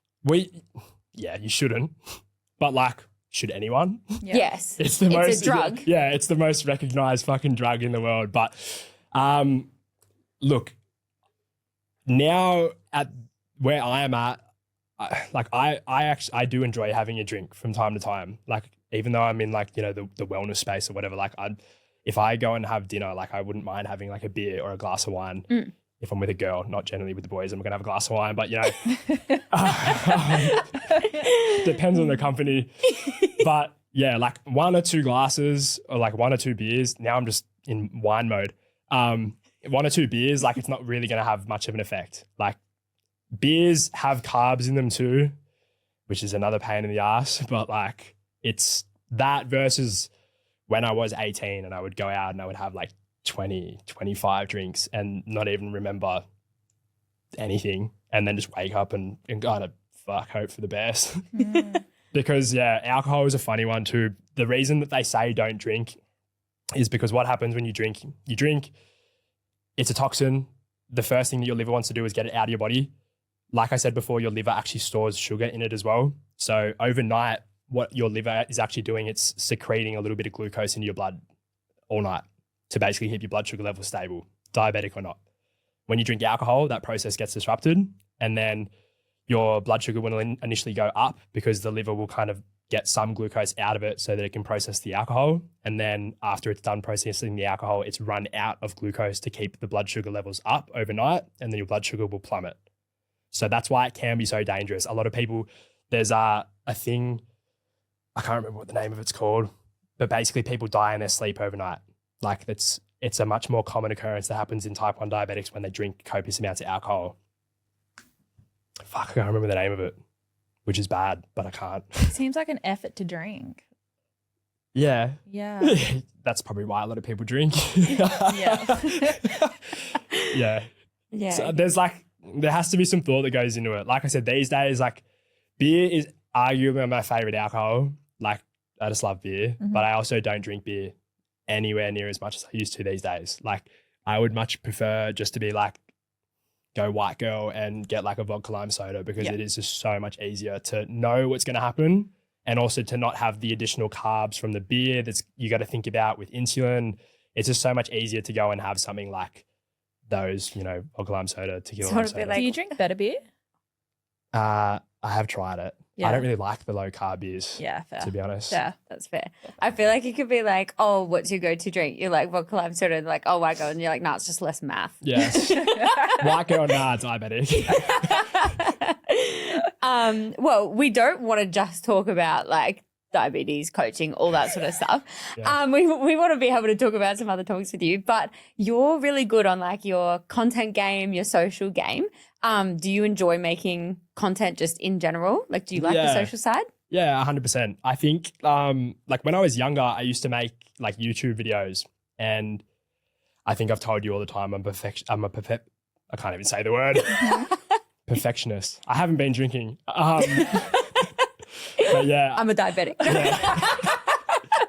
C: Yeah, you shouldn't. But like, should anyone?
A: Yeah.
B: Yes.
C: It's a drug. Yeah, it's the most recognized fucking drug in the world. But look, now at where I am at, I do enjoy having a drink from time to time. Like, even though I'm in like, you know, the wellness space or whatever, like if I go and have dinner, like I wouldn't mind having like a beer or a glass of wine. If I'm with a girl, not generally with the boys, I'm going to have a glass of wine, but you know, depends on the company. But yeah, like 1 or 2 glasses or like 1 or 2 beers. Now I'm just in wine mode. 1 or 2 beers, like it's not really going to have much of an effect. Like beers have carbs in them too, which is another pain in the ass. But like it's that versus when I was 18 and I would go out and I would have like 20, 25 drinks and not even remember anything, and then just wake up and kind of hope for the best. Because yeah, alcohol is a funny one too. The reason that they say don't drink is because what happens when you drink, it's a toxin. The first thing that your liver wants to do is get it out of your body. Like I said before, your liver actually stores sugar in it as well. So overnight, what your liver is actually doing, it's secreting a little bit of glucose into your blood all night to basically keep your blood sugar level stable, diabetic or not. When you drink alcohol, that process gets disrupted, and then your blood sugar will initially go up because the liver will kind of get some glucose out of it so that it can process the alcohol. And then after it's done processing the alcohol, it's run out of glucose to keep the blood sugar levels up overnight, and then your blood sugar will plummet. So that's why it can be so dangerous. A lot of people, there's a thing, I can't remember what the name of it's called, but basically people die in their sleep overnight. Like it's a much more common occurrence that happens in type 1 diabetics when they drink copious amounts of alcohol. Fuck, I can't remember the name of it, which is bad, but I can't.
A: It seems like an effort to drink.
C: Yeah.
A: Yeah.
C: That's probably why a lot of people drink.
A: Yeah.
C: Yeah.
B: Yeah.
C: So there has to be some thought that goes into it. Like I said, these days, like beer is arguably my favorite alcohol. Like I just love beer, but I also don't drink beer anywhere near as much as I used to these days. Like I would much prefer just to be like, go white girl and get like a vodka lime soda, because it is just so much easier to know what's going to happen, and also to not have the additional carbs from the beer that's you got to think about with insulin. It's just so much easier to go and have something like those, you know, vodka lime soda, tequila lime soda.
A: Do you drink better beer?
C: I have tried it.
A: Yeah.
C: I don't really like the low carb beers.
A: Yeah, fair.
C: To be honest.
A: Yeah.
B: That's fair. I feel like it could be like, oh, what's your go-to drink? You're like vodka lime soda, and like, oh, white girl, and you're like, nah, it's just less math.
C: Yes. White girl, nah, diabetic.
B: Well, we don't want to just talk about like diabetes, coaching, all that sort of stuff.
C: Yeah.
B: We want to be able to talk about some other topics with you, but you're really good on like your content game, your social game. Do you enjoy making content just in general? Like, do you like the social side?
C: Yeah, 100%. I think like when I was younger, I used to make like YouTube videos, and I think I've told you all the time I can't even say the word. Perfectionist. I haven't been drinking. But yeah.
B: I'm a diabetic.
C: Yeah.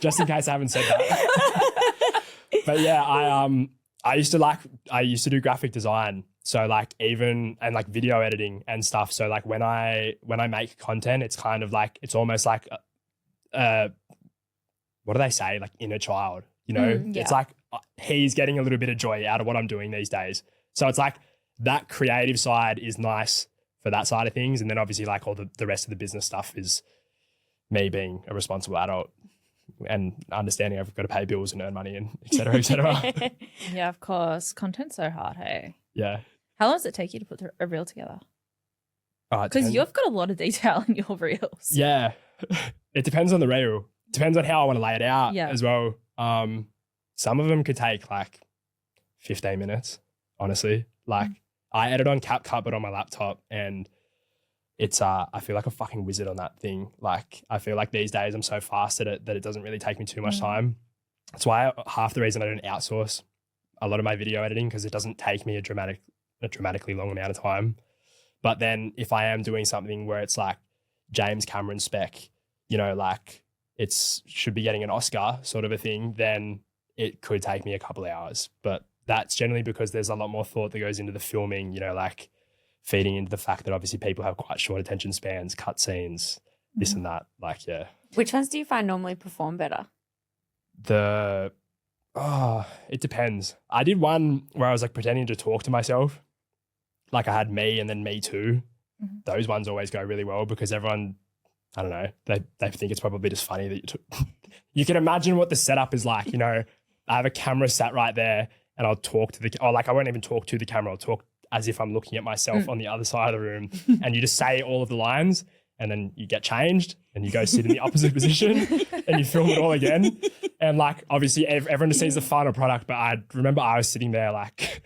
C: Just in case I haven't said that. But yeah, I used to do graphic design. So like even and like video editing and stuff. So like when I make content, it's kind of like, it's almost like what do they say? Like inner child, you know?
B: Yeah.
C: It's like he's getting a little bit of joy out of what I'm doing these days. So it's like that creative side is nice for that side of things. And then obviously like all the rest of the business stuff is me being a responsible adult and understanding I've got to pay bills and earn money and et cetera, et cetera.
A: Yeah, of course. Content's so hard, hey?
C: Yeah.
A: How long does it take you to put a reel together?
C: It
A: Because
C: depends.
A: you've got a lot of detail in your reels.
C: Yeah. It depends on the reel. Depends on how I want to lay it out
A: Yeah.
C: as well. Some of them could take like 15 minutes. honestly. Like I edit on CapCut, but on my laptop, and it's I feel like a fucking wizard on that thing. Like I feel like these days I'm so fast at it that it doesn't really take me too much time. That's why half the reason I don't outsource a lot of my video editing, because it doesn't take me a dramatically long amount of time. But then if I am doing something where it's like James Cameron spec, you know, like it's should be getting an Oscar sort of a thing, then it could take me a couple of hours. But that's generally because there's a lot more thought that goes into the filming, you know, like feeding into the fact that obviously people have quite short attention spans, cut scenes, this and that. Like, yeah.
B: Which ones do you find normally perform better?
C: It depends. I did one where I was like pretending to talk to myself. Like I had me and then me too. Those ones always go really well because everyone, I don't know, they think it's probably just funny that you can imagine what the setup is like. You know, I have a camera sat right there and I'll talk to I won't even talk to the camera. I'll talk as if I'm looking at myself on the other side of the room, and you just say all of the lines and then you get changed and you go sit in the opposite position and you film it all again. And like, obviously everyone just sees the final product, but I remember I was sitting there like,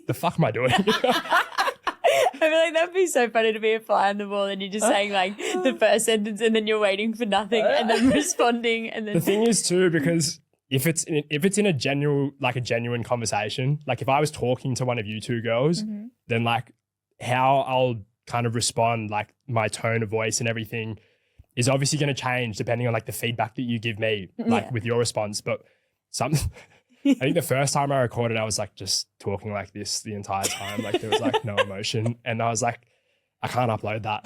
C: the fuck am I doing?
B: I feel like that'd be so funny to be a fly on the wall and you're just saying like the first sentence and then you're waiting for nothing and then responding and then.
C: The thing is too, because if it's in a genuine conversation, like if I was talking to one of you two girls, then like how I'll kind of respond, like my tone of voice and everything is obviously going to change depending on like the feedback that you give me, like with your response. But I think the first time I recorded, I was like just talking like this the entire time. Like there was like no emotion. And I was like, I can't upload that.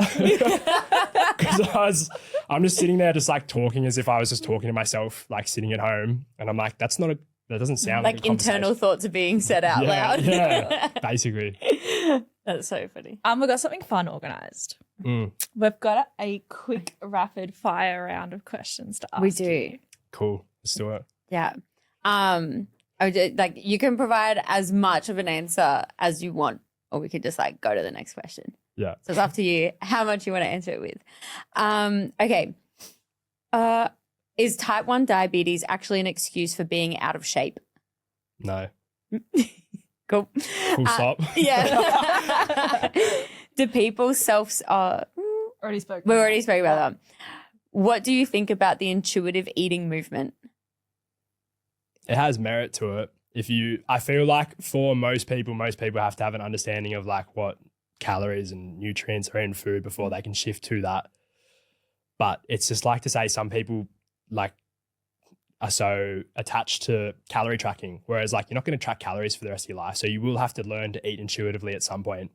C: Because I'm just sitting there just like talking as if I was just talking to myself, like sitting at home. And I'm like, that doesn't sound like a
B: internal thoughts are being said out loud.
C: Yeah, basically.
B: That's so funny.
A: We've got something fun organised. We've got a quick rapid fire round of questions to ask.
B: We do.
A: You.
C: Cool. Let's do it.
B: Yeah. Like you can provide as much of an answer as you want, or we could just like go to the next question.
C: Yeah.
B: So it's up to you how much you want to answer it with. Okay. Is type 1 diabetes actually an excuse for being out of shape?
C: No.
B: Cool.
C: Full stop.
B: Yeah. Do people
A: Already spoke.
B: We already spoke about that. What do you think about the intuitive eating movement?
C: It has merit to it. I feel like for most people have to have an understanding of like what calories and nutrients are in food before they can shift to that. But it's just like to say some people like are so attached to calorie tracking, whereas like you're not going to track calories for the rest of your life. So you will have to learn to eat intuitively at some point,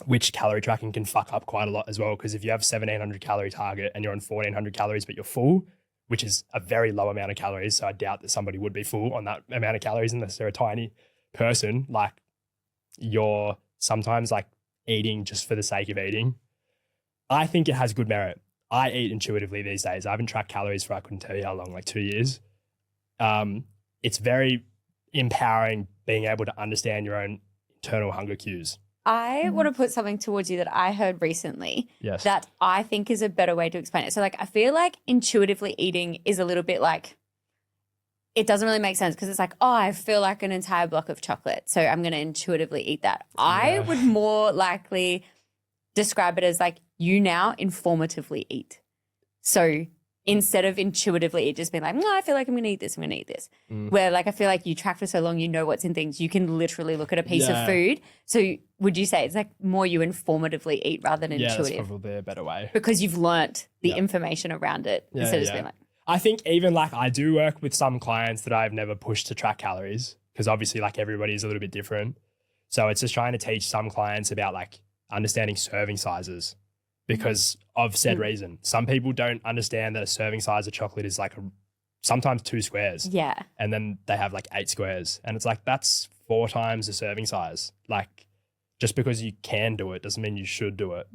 C: which calorie tracking can fuck up quite a lot as well. Because if you have 1,700 calorie target and you're on 1,400 calories, but you're full, which is a very low amount of calories. So I doubt that somebody would be full on that amount of calories unless they're a tiny person. Like you're sometimes like eating just for the sake of eating. I think it has good merit. I eat intuitively these days. I haven't tracked calories for I couldn't tell you how long, like 2 years. It's very empowering being able to understand your own internal hunger cues.
B: I want to put something towards you that I heard recently that I think is a better way to explain it. So like I feel like intuitively eating is a little bit like it doesn't really make sense because it's like, oh, I feel like an entire block of chocolate, so I'm going to intuitively eat that. Yeah. I would more likely describe it as like you now informatively eat. So instead of intuitively eat, just being like, no, I feel like I'm going to eat this, I'm going to eat this. Where like I feel like you track for so long, you know what's in things. You can literally look at a piece of food. So would you say it's like more you informatively eat rather than intuitive? Yeah,
C: that's probably a better way.
B: Because you've learnt the information around it instead of just being like.
C: I think even like I do work with some clients that I've never pushed to track calories because obviously like everybody is a little bit different. So it's just trying to teach some clients about like understanding serving sizes because of said reason. Some people don't understand that a serving size of chocolate is like sometimes 2 squares. Yeah. And then they have like 8 squares. And it's like, that's 4 times the serving size. Like just because you can do it doesn't mean you should do it.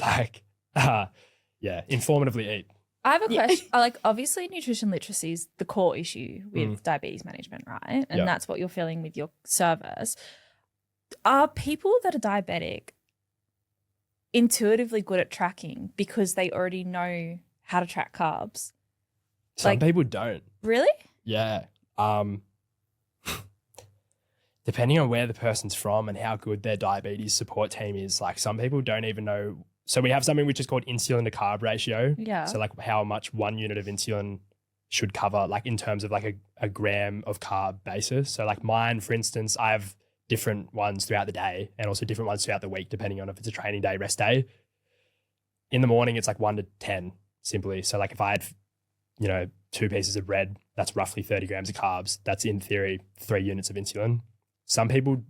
C: Like, informatively eat.
A: I have a question. Like, obviously, nutrition literacy is the core issue with diabetes management, right? And that's what you're feeling with your service. Are people that are diabetic intuitively good at tracking because they already know how to track carbs?
C: Some people don't.
A: Really?
C: Yeah. depending on where the person's from and how good their diabetes support team is, like some people don't even know. So we have something which is called insulin to carb ratio.
A: Yeah.
C: So like how much 1 unit of insulin should cover, like in terms of like a gram of carb basis. So like mine, for instance, I have different ones throughout the day and also different ones throughout the week, depending on if it's a training day, rest day. In the morning, it's like 1 to 10 simply. So like if I had, 2 pieces of bread, that's roughly 30 grams of carbs. That's in theory 3 units of insulin. Some people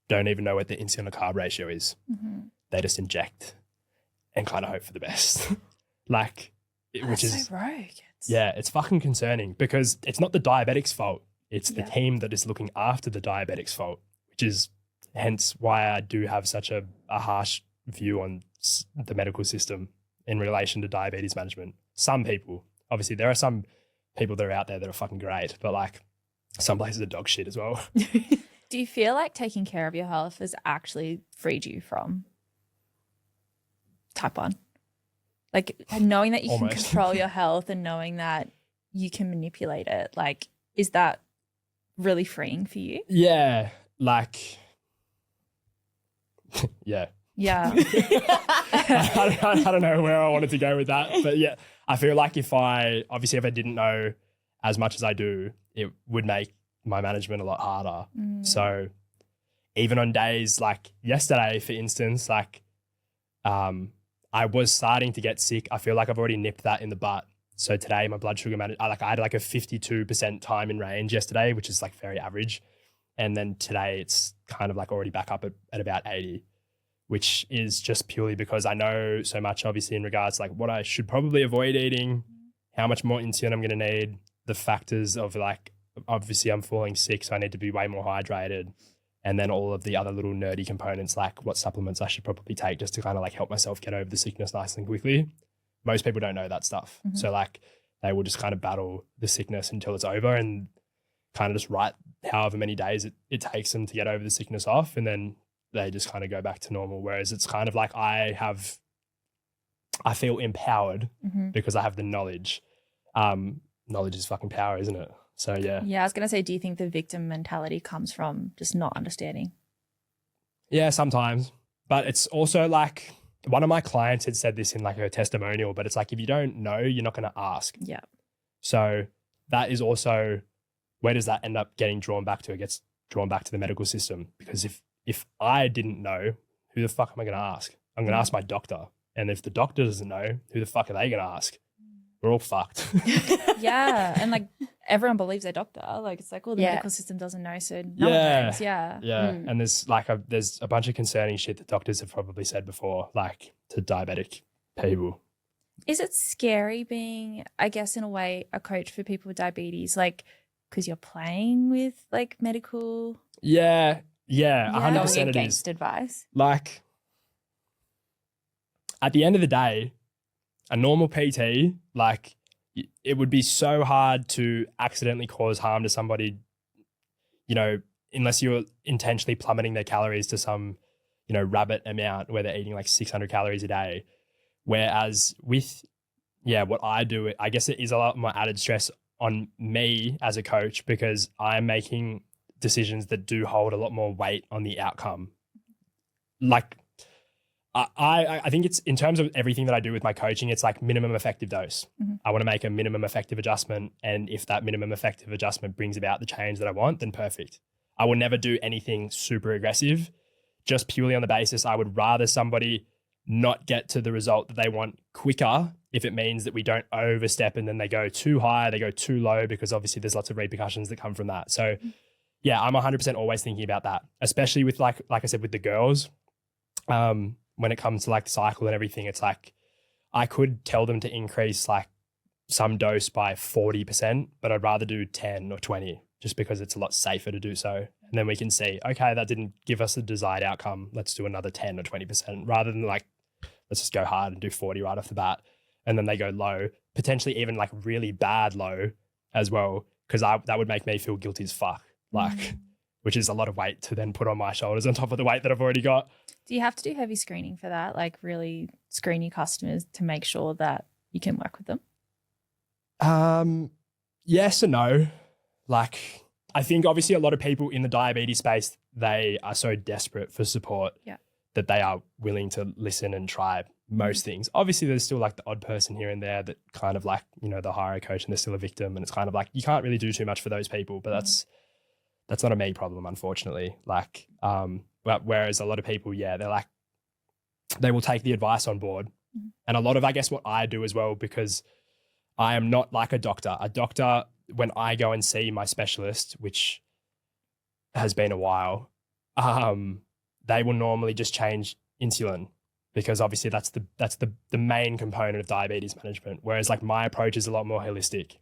C: don't even know what the insulin to carb ratio is.
A: Mm-hmm.
C: They just inject and kind of hope for the best. Which is
A: so rogue.
C: it's fucking concerning because it's not the diabetic's fault. It's the team that is looking after the diabetic's fault, which is hence why I do have such a harsh view on the medical system in relation to diabetes management. Some people, obviously there are some people that are out there that are fucking great, but like some places are dog shit as well.
A: Do you feel like taking care of your health has actually freed you from type 1? Like knowing that you can control your health and knowing that you can manipulate it, like, is that really freeing for you?
C: Yeah, like, yeah.
A: Yeah.
C: I don't know where I wanted to go with that, but yeah, I feel like if I didn't know as much as I do, it would make my management a lot harder. So even on days like yesterday, for instance, like I was starting to get sick. I feel like I've already nipped that in the butt. So today my blood sugar I had like a 52% time in range yesterday, which is like very average. And then today it's kind of like already back up at about 80, which is just purely because I know so much obviously in regards to like what I should probably avoid eating, how much more insulin I'm going to need, the factors of like, obviously I'm falling sick, so I need to be way more hydrated. And then all of the other little nerdy components, like what supplements I should probably take just to kind of like help myself get over the sickness nice and quickly. Most people don't know that stuff.
A: Mm-hmm.
C: So like they will just kind of battle the sickness until it's over and kind of just write however many days it takes them to get over the sickness off. And then they just kind of go back to normal. Whereas it's kind of like I feel empowered because I have the knowledge. Knowledge is fucking power, isn't it? So yeah.
A: Yeah, I was going to say, do you think the victim mentality comes from just not understanding?
C: Yeah, sometimes. But it's also like one of my clients had said this in like a testimonial, but it's like if you don't know, you're not going to ask.
A: Yeah.
C: So that is also, where does that end up getting drawn back to? It gets drawn back to the medical system, because if I didn't know, who the fuck am I going to ask? I'm going to ask my doctor. And if the doctor doesn't know, who the fuck are they going to ask? We're all fucked.
A: Yeah. And like everyone believes their doctor. Like it's like, well, the medical system doesn't know, so no one knows. Yeah.
C: Yeah. And there's a bunch of concerning shit that doctors have probably said before, like to diabetic people.
A: Is it scary being, I guess, in a way, a coach for people with diabetes? Like, because you're playing with like medical.
C: Yeah. 100%
B: Going
C: it
B: against
C: is.
B: advice.
C: Like, at the end of the day, a normal PT, like, it would be so hard to accidentally cause harm to somebody, unless you're intentionally plummeting their calories to some, rabbit amount where they're eating like 600 calories a day. Whereas with, what I do, I guess it is a lot more added stress on me as a coach, because I'm making decisions that do hold a lot more weight on the outcome. Like, I think it's, in terms of everything that I do with my coaching, it's like minimum effective dose. I want to make a minimum effective adjustment. And if that minimum effective adjustment brings about the change that I want, then perfect. I will never do anything super aggressive, just purely on the basis I would rather somebody not get to the result that they want quicker if it means that we don't overstep and then they go too high, they go too low, because obviously there's lots of repercussions that come from that. So yeah, I'm 100% always thinking about that, especially with like I said, with the girls. When it comes to like the cycle and everything, it's like I could tell them to increase like some dose by 40%, but I'd rather do 10 or 20 just because it's a lot safer to do so. And then we can see, okay, that didn't give us the desired outcome. Let's do another 10 or 20%, rather than like, let's just go hard and do 40 right off the bat. And then they go low, potentially even like really bad low as well, because that would make me feel guilty as fuck, like, which is a lot of weight to then put on my shoulders on top of the weight that I've already got.
A: Do you have to do heavy screening for that? Like really screen your customers to make sure that you can work with them?
C: Yes and no. Like, I think obviously a lot of people in the diabetes space, they are so desperate for support that they are willing to listen and try most things. Obviously, there's still like the odd person here and there that kind of like, you know, the hire a coach and they're still a victim. And it's kind of like, you can't really do too much for those people, but that's not a me problem, unfortunately. Like, but whereas a lot of people, they're like, they will take the advice on board. And a lot of, I guess, what I do as well, because I am not like a doctor. A doctor, when I go and see my specialist, which has been a while, they will normally just change insulin, because obviously that's the main component of diabetes management. Whereas like my approach is a lot more holistic.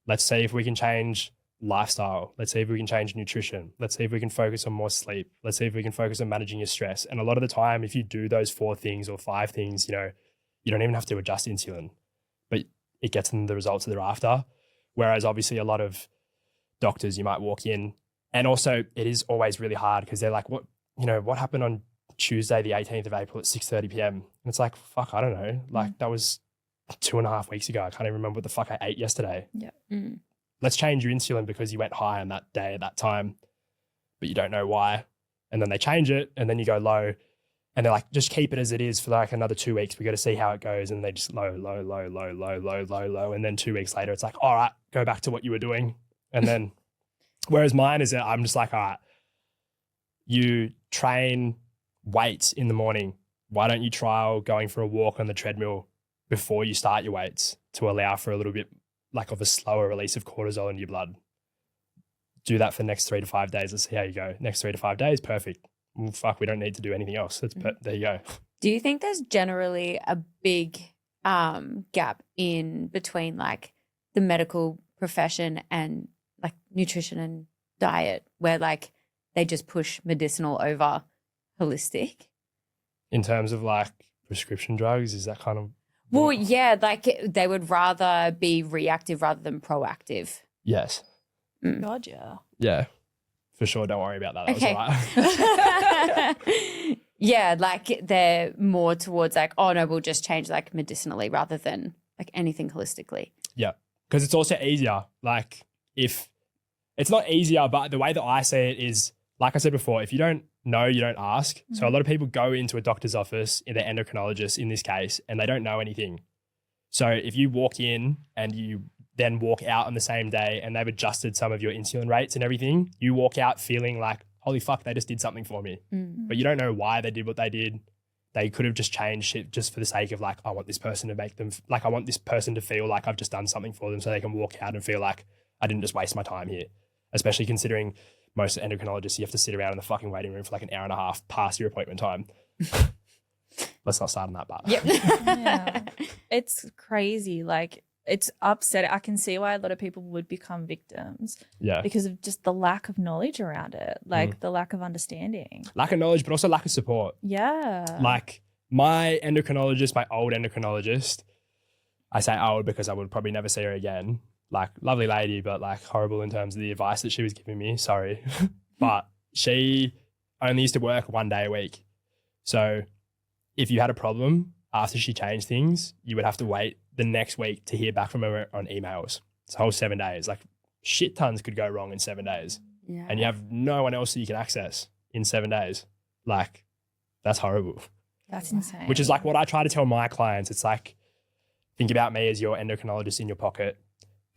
C: Let's see if we can change lifestyle. Let's see if we can change nutrition. Let's see if we can focus on more sleep. Let's see if we can focus on managing your stress. And a lot of the time, if you do those 4 things or 5 things, you know, you don't even have to adjust insulin, but it gets them the results that they're after. Whereas obviously a lot of doctors, you might walk in, and also it is always really hard because they're like, what happened on Tuesday, the 18th of April at 6:30 p.m. And it's like, fuck, I don't know. Like that was 2.5 weeks ago. I can't even remember what the fuck I ate yesterday.
A: Yeah.
C: Let's change your insulin because you went high on that day at that time, but you don't know why. And then they change it and then you go low and they're like, just keep it as it is for like another 2 weeks. We got to see how it goes. And they just low. And then 2 weeks later, it's like, all right, go back to what you were doing. And then, whereas mine is that I'm just like, all right, you train weights in the morning. Why don't you trial going for a walk on the treadmill before you start your weights to allow for a little bit like of a slower release of cortisol in your blood? Do that for the next 3 to 5 days. Let's see how you go. Next 3 to 5 days, perfect. Well, fuck, we don't need to do anything else. There you go.
B: Do you think there's generally a big gap in between like the medical profession and like nutrition and diet, where like they just push medicinal over holistic?
C: In terms of like prescription drugs, is that kind of...
B: Well, yeah, like they would rather be reactive rather than proactive.
C: Yes.
A: God, yeah.
C: Yeah, for sure. Don't worry about that. That was all right.
B: Yeah, like they're more towards like, oh no, we'll just change like medicinally rather than like anything holistically.
C: Yeah, because it's also easier. Like if it's not easier, but the way that I say it is, like I said before, if you don't know, you don't ask. So a lot of people go into a doctor's office, in their endocrinologist in this case, and they don't know anything. So if you walk in and you then walk out on the same day and they've adjusted some of your insulin rates and everything, you walk out feeling like, holy fuck, they just did something for me. But you don't know why they did what they did. They could have just changed shit just for the sake of like, I want this person to make them, like I want this person to feel like I've just done something for them so they can walk out and feel like I didn't just waste my time here. Especially considering most endocrinologists, you have to sit around in the fucking waiting room for like an hour and a half past your appointment time. Let's not start on that part.
B: Yep.
A: Yeah. It's crazy. Like, it's upsetting. I can see why a lot of people would become victims.
C: Yeah.
A: Because of just the lack of knowledge around it, like the lack of understanding.
C: Lack of knowledge, but also lack of support.
A: Yeah.
C: Like my endocrinologist, my old endocrinologist, I say old because I would probably never see her again. Like, lovely lady, but like horrible in terms of the advice that she was giving me. Sorry. But she only used to work 1 day a week. So if you had a problem after she changed things, you would have to wait the next week to hear back from her on emails. It's a whole 7 days. Like shit tons could go wrong in 7 days.
B: Yeah.
C: And you have no one else that you can access in 7 days. Like, that's horrible.
A: That's insane.
C: Which is like what I try to tell my clients. It's like, think about me as your endocrinologist in your pocket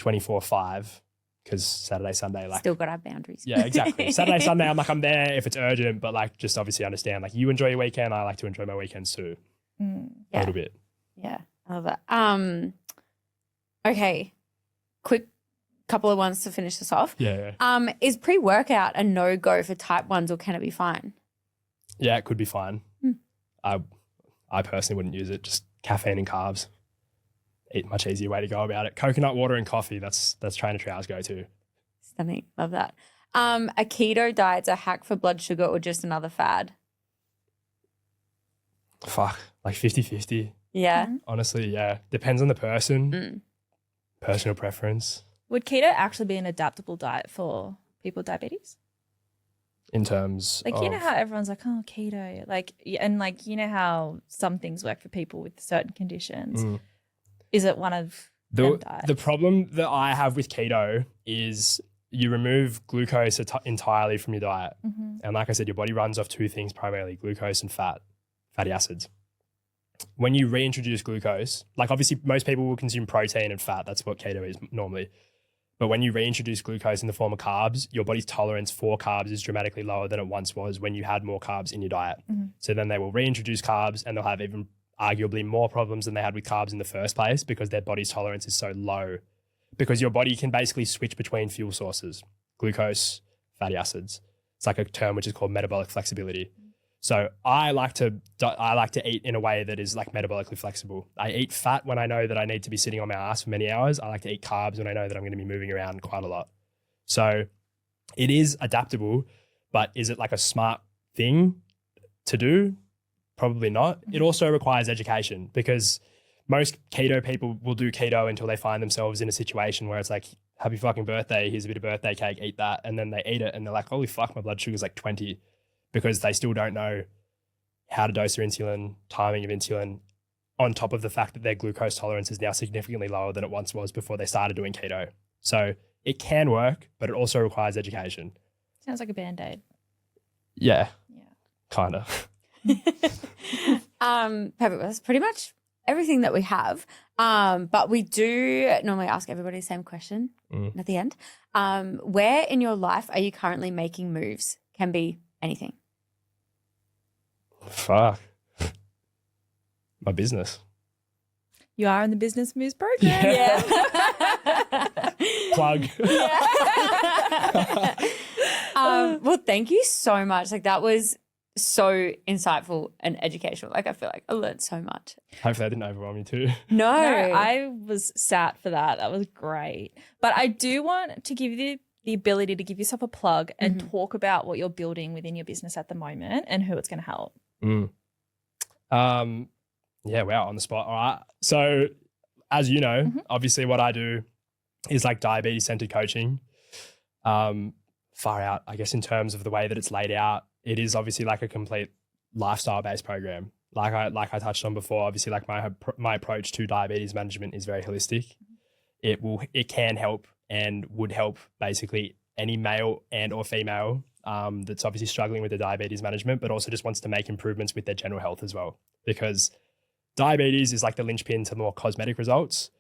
C: 24/5, because Saturday, Sunday, like
B: Still got our boundaries.
C: yeah, exactly. Saturday, Sunday, I'm there if it's urgent, but like just obviously understand, like you enjoy your weekend, I like to enjoy my weekends too. A little bit.
B: Yeah, I love that. Okay, quick couple of ones to finish this off.
C: Yeah.
B: Is pre-workout a no-go for type 1s, or can it be fine?
C: Yeah, it could be fine. I personally wouldn't use it. Just caffeine and carbs. Much easier way to go about it. Coconut water and coffee. That's trainer trials go to.
B: Stunning. Love that. A keto diet's a hack for blood sugar or just another fad?
C: Fuck, like 50-50.
B: Yeah.
C: Honestly, yeah. Depends on the person. Personal preference.
A: Would keto actually be an adaptable diet for people with diabetes?
C: In terms
A: Like,
C: of...
A: you know how everyone's like, oh, keto. Like, and like, you know how some things work for people with certain conditions. Is it one of them diets?
C: The problem that I have with keto is you remove glucose entirely from your diet.
A: Mm-hmm.
C: And like I said, your body runs off two things primarily, glucose and fatty acids. When you reintroduce glucose, like obviously most people will consume protein and fat. That's what keto is normally. But when you reintroduce glucose in the form of carbs, your body's tolerance for carbs is dramatically lower than it once was when you had more carbs in your diet.
A: Mm-hmm.
C: So then they will reintroduce carbs and they'll have even arguably more problems than they had with carbs in the first place because their body's tolerance is so low. Because your body can basically switch between fuel sources, glucose, fatty acids. It's like a term which is called metabolic flexibility. So I like to eat in a way that is like metabolically flexible. I eat fat when I know that I need to be sitting on my ass for many hours. I like to eat carbs when I know that I'm going to be moving around quite a lot. So it is adaptable, but is it like a smart thing to do? Probably not. It also requires education because most keto people will do keto until they find themselves in a situation where it's like, happy fucking birthday, here's a bit of birthday cake, eat that. And then they eat it and they're like, holy fuck, my blood sugar's like 20 because they still don't know how to dose their insulin, timing of insulin, on top of the fact that their glucose tolerance is now significantly lower than it once was before they started doing keto. So it can work, but it also requires education.
A: Sounds like a Band-Aid.
C: Yeah.
A: Yeah.
C: Kind of.
B: Perfect. That's pretty much everything that we have. But we do normally ask everybody the same question at the end. Where in your life are you currently making moves? Can be anything.
C: Fuck. My business.
A: You are in the Business Moves program.
B: Yeah.
C: Plug.
B: Well, thank you so much. Like that was so insightful and educational. Like I feel like I learned so much.
C: Hopefully I didn't overwhelm you too.
B: No,
A: No, I was sat for that. That was great. But I do want to give you the ability to give yourself a plug and talk about what you're building within your business at the moment and who it's going to help.
C: Yeah, wow, on the spot. All right. So as you know, obviously what I do is like diabetes-centered coaching. Far out, I guess, in terms of the way that it's laid out. It is obviously like a complete lifestyle-based program. Like I touched on before, obviously like my approach to diabetes management is very holistic. It can help and would help basically any male and or female that's obviously struggling with their diabetes management, but also just wants to make improvements with their general health as well. Because diabetes is like the linchpin to more cosmetic results,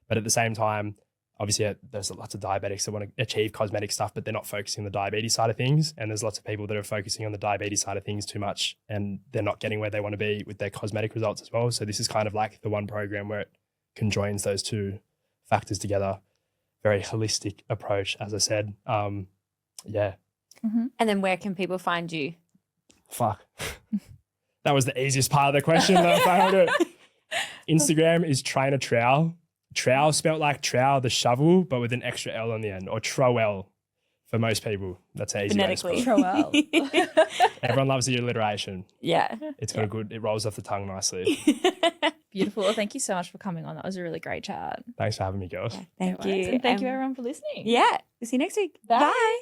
C: but at the same time, obviously there's lots of diabetics that want to achieve cosmetic stuff, but they're not focusing on the diabetes side of things. And there's lots of people that are focusing on the diabetes side of things too much and they're not getting where they want to be with their cosmetic results as well. So this is kind of like the one program where it conjoins those two factors together. Very holistic approach, as I said. Yeah.
B: And then where can people find you?
C: Fuck. That was the easiest part of the question that I found it. Instagram is Trainer Trowell. Trowell spelt like trowel, the shovel, but with an extra L on the end, or Trowell for most people. That's an easy way to spell it.
A: Trowell.
C: Everyone loves the alliteration.
B: Yeah.
C: It's got it rolls off the tongue nicely.
A: Beautiful. Well, thank you so much for coming on. That was a really great chat.
C: Thanks for having me, girls.
B: Thank you.
A: And thank you everyone for listening.
B: Yeah. See you next week.
A: Bye.
B: Bye.